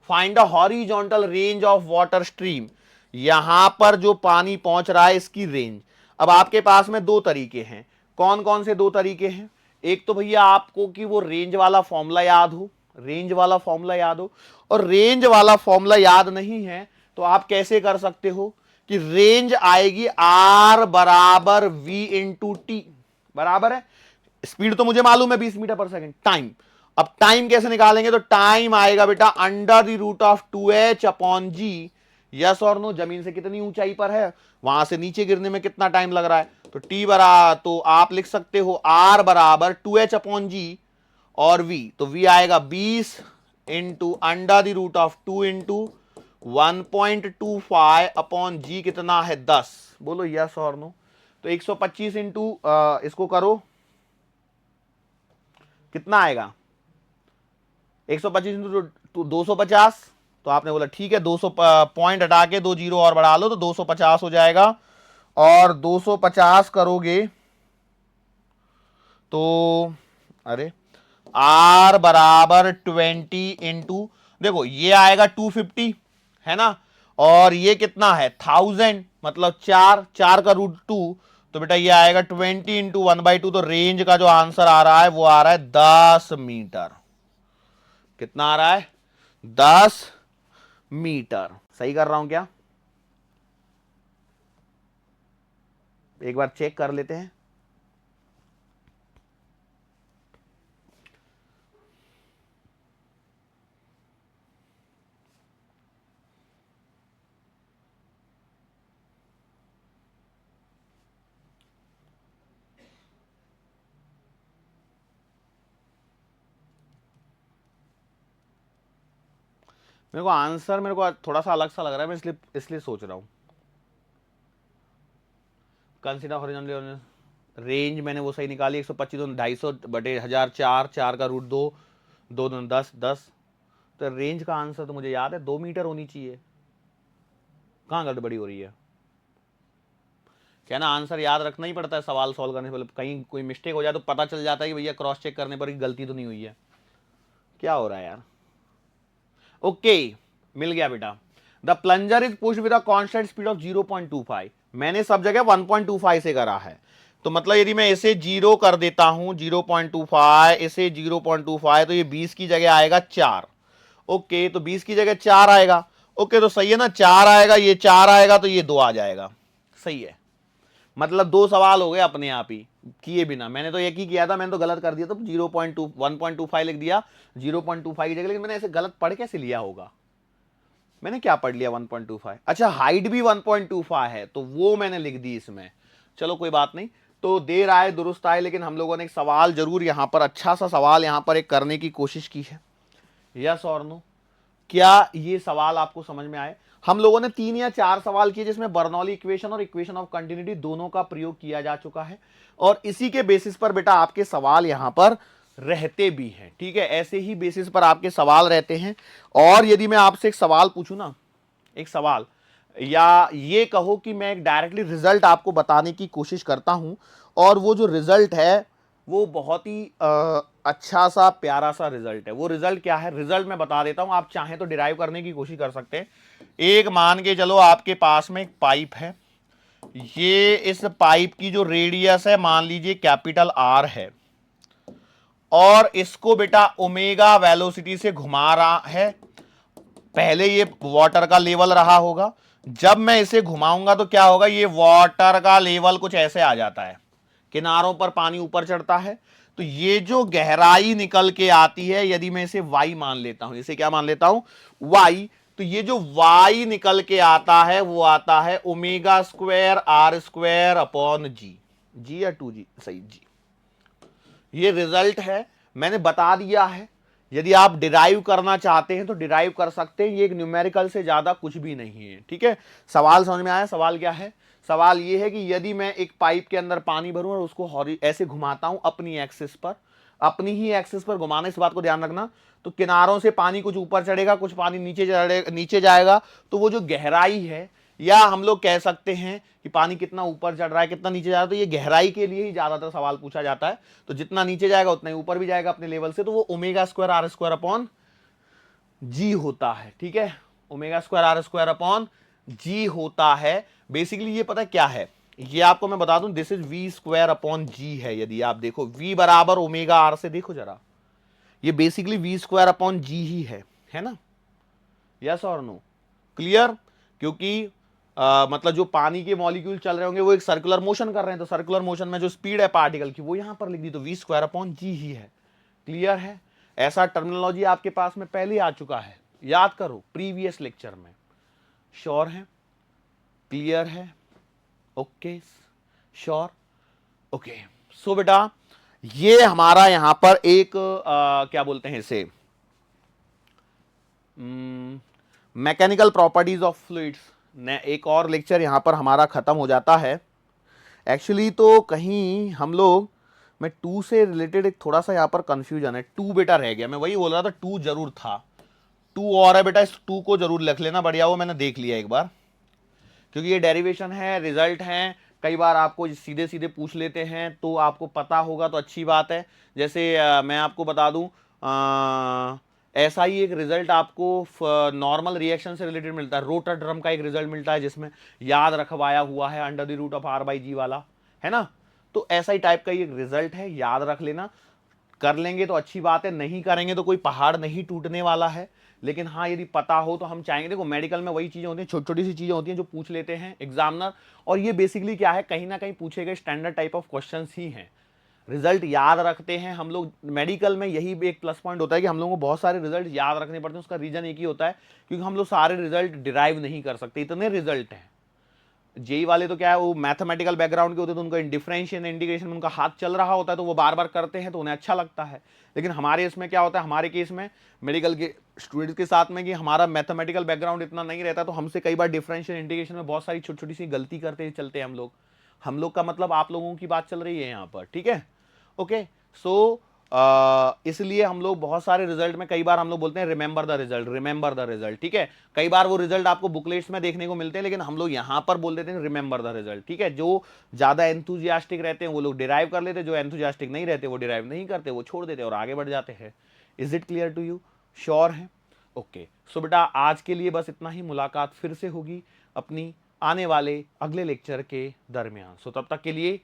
find the horizontal range of water stream, यहां पर जो पानी पहुंच रहा है इसकी रेंज। अब आपके पास में दो तरीके हैं, कौन कौन से दो तरीके हैं, एक तो भैया आपको कि वो रेंज वाला फॉर्मूला याद हो, रेंज वाला फॉर्मूला याद हो, और रेंज वाला फॉर्मूला याद नहीं है तो आप कैसे कर सकते हो कि रेंज आएगी आर बराबर वी इंटू टी, बराबर है, स्पीड तो मुझे मालूम है 20 मीटर पर सेकंड, टाइम, अब टाइम कैसे निकालेंगे, तो टाइम आएगा बेटा √2h/g। यस और नो, जमीन से कितनी ऊंचाई पर है, वहां से नीचे गिरने में कितना टाइम लग रहा है, तो टी बराबर, तो आप लिख सकते हो आर बराबर 2h/g और v, तो v आएगा 20 इंटू √2 इंटू 1.25 कितना है 10। बोलो यस और नो। तो 125 इंटू इसको करो, कितना आएगा 125 इंटू 250, तो आपने बोला ठीक है 200 पॉइंट हटा के 2 जीरो और बढ़ा लो तो 250 हो जाएगा, और 250 करोगे तो अरे आर बराबर 20 इंटू, देखो ये आएगा 250 है ना, और ये कितना है 1000, मतलब 4 4 का √2, तो बेटा ये आएगा 20 इंटू 1/2, तो रेंज का जो आंसर आ रहा है वो आ रहा है 10 मीटर। कितना आ रहा है 10 मीटर। सही कर रहा हूं क्या, एक बार चेक कर लेते हैं। मेरे को आंसर मेरे को थोड़ा सा अलग सा लग रहा है, मैं इसलिए सोच रहा हूं कंसीडर हॉरिजॉन्टल, रेंज मैंने वो सही निकाली, 125 तो 250 बटे 1000, 4 4 का रूट 2, 2 2 10 10। तो रेंज का आंसर तो मुझे याद है 2 मीटर होनी चाहिए। कहाँ गड़बड़ी हो रही है? क्या ना, आंसर याद रखना ही पड़ता है सवाल सॉल्व करने से पहले, कहीं कोई मिस्टेक हो जाए तो पता चल जाता है कि भैया क्रॉस चेक करने पर ही गलती तो नहीं हुई है। क्या हो रहा है यार? ओके, मिल गया बेटा। The plunger is pushed with a constant speed of 0.25। मैंने सब जगह 1.25 से करा है, तो मतलब यदि मैं इसे 0 कर देता हूं 0.25, इसे 0.25, तो ये 20 की जगह आएगा 4। ओके, तो 20 की जगह 4 आएगा। ओके, तो सही है ना, 4 आएगा, ये 4 आएगा, तो ये 2 आ जाएगा। सही है, मतलब 2 सवाल हो गए अपने आप ही किए बिना। मैंने तो एक ही किया था, मैंने तो गलत कर दिया, तो 0.2 1.25 लिख दिया 0.25 की जगह, लेकिन मैंने ऐसे गलत पढ़ कैसे लिया होगा? मैंने क्या पढ़ लिया 1.25? अच्छा, हाइट भी 1.25 है, तो वो मैंने लिख दी इसमें। चलो कोई बात नहीं, तो देर आए दुरुस्त आए, लेकिन हम लोगों ने एक सवाल जरूर यहां पर, अच्छा सा सवाल यहां पर एक करने की कोशिश की है। यस और नो? क्या ये सवाल आपको समझ में आए? हम लोगों ने 3 या 4 सवाल किए जिसमें बर्नौली इक्वेशन और इक्वेशन ऑफ कंटिन्यूटी दोनों का प्रयोग किया जा चुका है, और इसी के बेसिस पर बेटा आपके सवाल यहां पर रहते भी हैं। ठीक है, ऐसे ही बेसिस पर आपके सवाल रहते हैं। और यदि मैं आपसे एक सवाल पूछूं ना, एक सवाल, या ये कहो कि मैं एक डायरेक्टली रिजल्ट आपको बताने की कोशिश करता हूं, और वो जो रिजल्ट है वो बहुत ही अच्छा सा प्यारा सा रिजल्ट है। वो रिजल्ट क्या है? रिजल्ट मैं बता देता हूं, आप चाहें तो डिराइव करने की कोशिश कर सकते हैं। एक मान के चलो आपके पास में एक पाइप है, ये इस पाइप की जो रेडियस है मान लीजिए कैपिटल आर है, और इसको बेटा ओमेगा वेलोसिटी से घुमा रहा है। पहले ये वाटर का लेवल रहा होगा, जब मैं इसे घुमाऊंगा तो क्या होगा, ये वाटर का लेवल कुछ ऐसे आ जाता है, किनारों पर पानी ऊपर चढ़ता है। तो ये जो गहराई निकल के आती है, यदि मैं इसे y मान लेता हूं, इसे क्या मान लेता हूं? y। तो ये जो y निकल के आता है वो आता है omega square R square upon G या 2g, सही जी। ये रिजल्ट है, मैंने बता दिया है। यदि आप डिराइव करना चाहते हैं तो डिराइव कर सकते हैं, ये एक न्यूमेरिकल से ज्यादा कुछ भी नहीं है। ठीक है, सवाल समझ में आया? सवाल क्या है? सवाल ये है कि यदि मैं एक पाइप के अंदर पानी भरूं और उसको ऐसे घुमाता हूं अपनी एक्सिस पर, अपनी ही एक्सिस पर घुमाना, इस बात को ध्यान रखना, तो किनारों से पानी कुछ ऊपर चढ़ेगा, कुछ पानी नीचे जाएगा। तो वो जो गहराई है, या हम लोग कह सकते हैं कि पानी कितना ऊपर चढ़ रहा है कितना नीचे जा रहा है, तो ये गहराई के लिए ही ज्यादातर सवाल पूछा जाता है। तो जितना नीचे जाएगा उतना ही ऊपर भी जाएगा अपने लेवल से, तो वो omega square R square upon G होता है। ठीक है, omega square R square upon G होता है। बेसिकली ये पता क्या है, ये आपको मैं बता दूं, this is V square upon G है। यदि आप देखो v बराबर ओमेगा आर से, देखो जरा, ये बेसिकली वी स्क्वायर अपॉन जी ही है ना? यस और नो? क्लियर? क्योंकि मतलब जो पानी के मॉलिक्यूल चल रहे होंगे वो एक सर्कुलर मोशन कर रहे हैं, तो सर्कुलर मोशन में जो स्पीड है पार्टिकल की वो यहां पर लिख दी, तो वी स्क्वायर अपॉन जी ही है। क्लियर है? ऐसा टर्मिनोलॉजी आपके पास में पहले आ चुका है, याद करो प्रीवियस लेक्चर में। श्योर है? क्लियर है? Okay, sure? ओके, सो बेटा ये हमारा यहां पर एक क्या बोलते हैं इसे, मैकेनिकल प्रॉपर्टीज ऑफ फ्लूइड्स, एक और लेक्चर यहां पर हमारा खत्म हो जाता है। एक्चुअली तो कहीं हम लोग, मैं 2 से रिलेटेड एक थोड़ा सा यहां पर कंफ्यूजन है, 2 बेटा रह गया, मैं वही बोल रहा था 2 जरूर था, 2 और है बेटा, इस 2 को जरूर लिख लेना, बढ़िया वो मैंने देख लिया एक बार, क्योंकि ये डेरिवेशन है, रिजल्ट है, कई बार आपको सीधे सीधे पूछ लेते हैं, तो आपको पता होगा तो अच्छी बात है। जैसे मैं आपको बता दूं, ऐसा ही एक रिजल्ट आपको नॉर्मल रिएक्शन से रिलेटेड मिलता है, रोटर ड्रम का एक रिजल्ट मिलता है जिसमें याद रखवाया हुआ है under the root of R by G वाला, है ना? तो ऐसा ही टाइप का एक रिजल्ट है, याद रख लेना। कर लेंगे तो अच्छी बात है, नहीं करेंगे तो कोई पहाड़ नहीं टूटने वाला है। लेकिन हाँ, यदि पता हो तो हम चाहेंगे, देखो मेडिकल में वही चीजें होती हैं, छोटी छोटी सी चीजें होती हैं जो पूछ लेते हैं एग्जामिनर, और ये बेसिकली क्या है, कहीं ना कहीं पूछे गए स्टैंडर्ड टाइप ऑफ क्वेश्चंस ही हैं। रिजल्ट याद रखते हैं हम लोग मेडिकल में, यही एक प्लस पॉइंट होता है कि हम लोगों को बहुत सारे रिजल्ट याद रखने पड़ते हैं। उसका रीजन एक ही होता है, क्योंकि हम लोग सारे रिजल्ट डिराइव नहीं कर सकते, इतने रिजल्ट हैं। जेई वाले तो क्या है, वो मैथमेटिकल बैकग्राउंड के होते हैं, तो उनका डिफरेंशिएशन इंटीग्रेशन में उनका हाथ चल रहा होता है, तो वो बार बार करते हैं तो उन्हें अच्छा लगता है। लेकिन हमारे इसमें क्या होता है, हमारे केस में मेडिकल के स्टूडेंट्स के साथ में, कि हमारा मैथमेटिकल बैकग्राउंड इतना नहीं रहता, तो हमसे कई बार डिफरेंशियल इंटीग्रेशन में बहुत सारी छोटी छोटी सी गलती करते चलते हैं हम लोग। हम लोग का मतलब आप लोगों की बात चल रही है यहां पर, ठीक है। ओके, सो इसलिए हम लोग बहुत सारे रिजल्ट में कई बार हम लोग बोलते हैं remember the result, remember the result, ठीक है। कई बार वो रिजल्ट आपको बुकलेट्स में देखने को मिलते हैं, लेकिन हम लोग यहां पर बोल देते हैं रिमेंबर द रिजल्ट, ठीक है। जो ज्यादा एंथुजियास्टिक रहते हैं वो लोग डिराइव कर लेते हैं, जो एंथुजियास्टिक नहीं रहते वो डिराइव नहीं करते, वो छोड़ देते और आगे बढ़ जाते हैं। Is it clear to you? Sure है? ओके, सो बेटा आज के लिए बस इतना ही। मुलाकात फिर से होगी अपनी आने वाले अगले लेक्चर के दरमियान। सो तब तक के लिए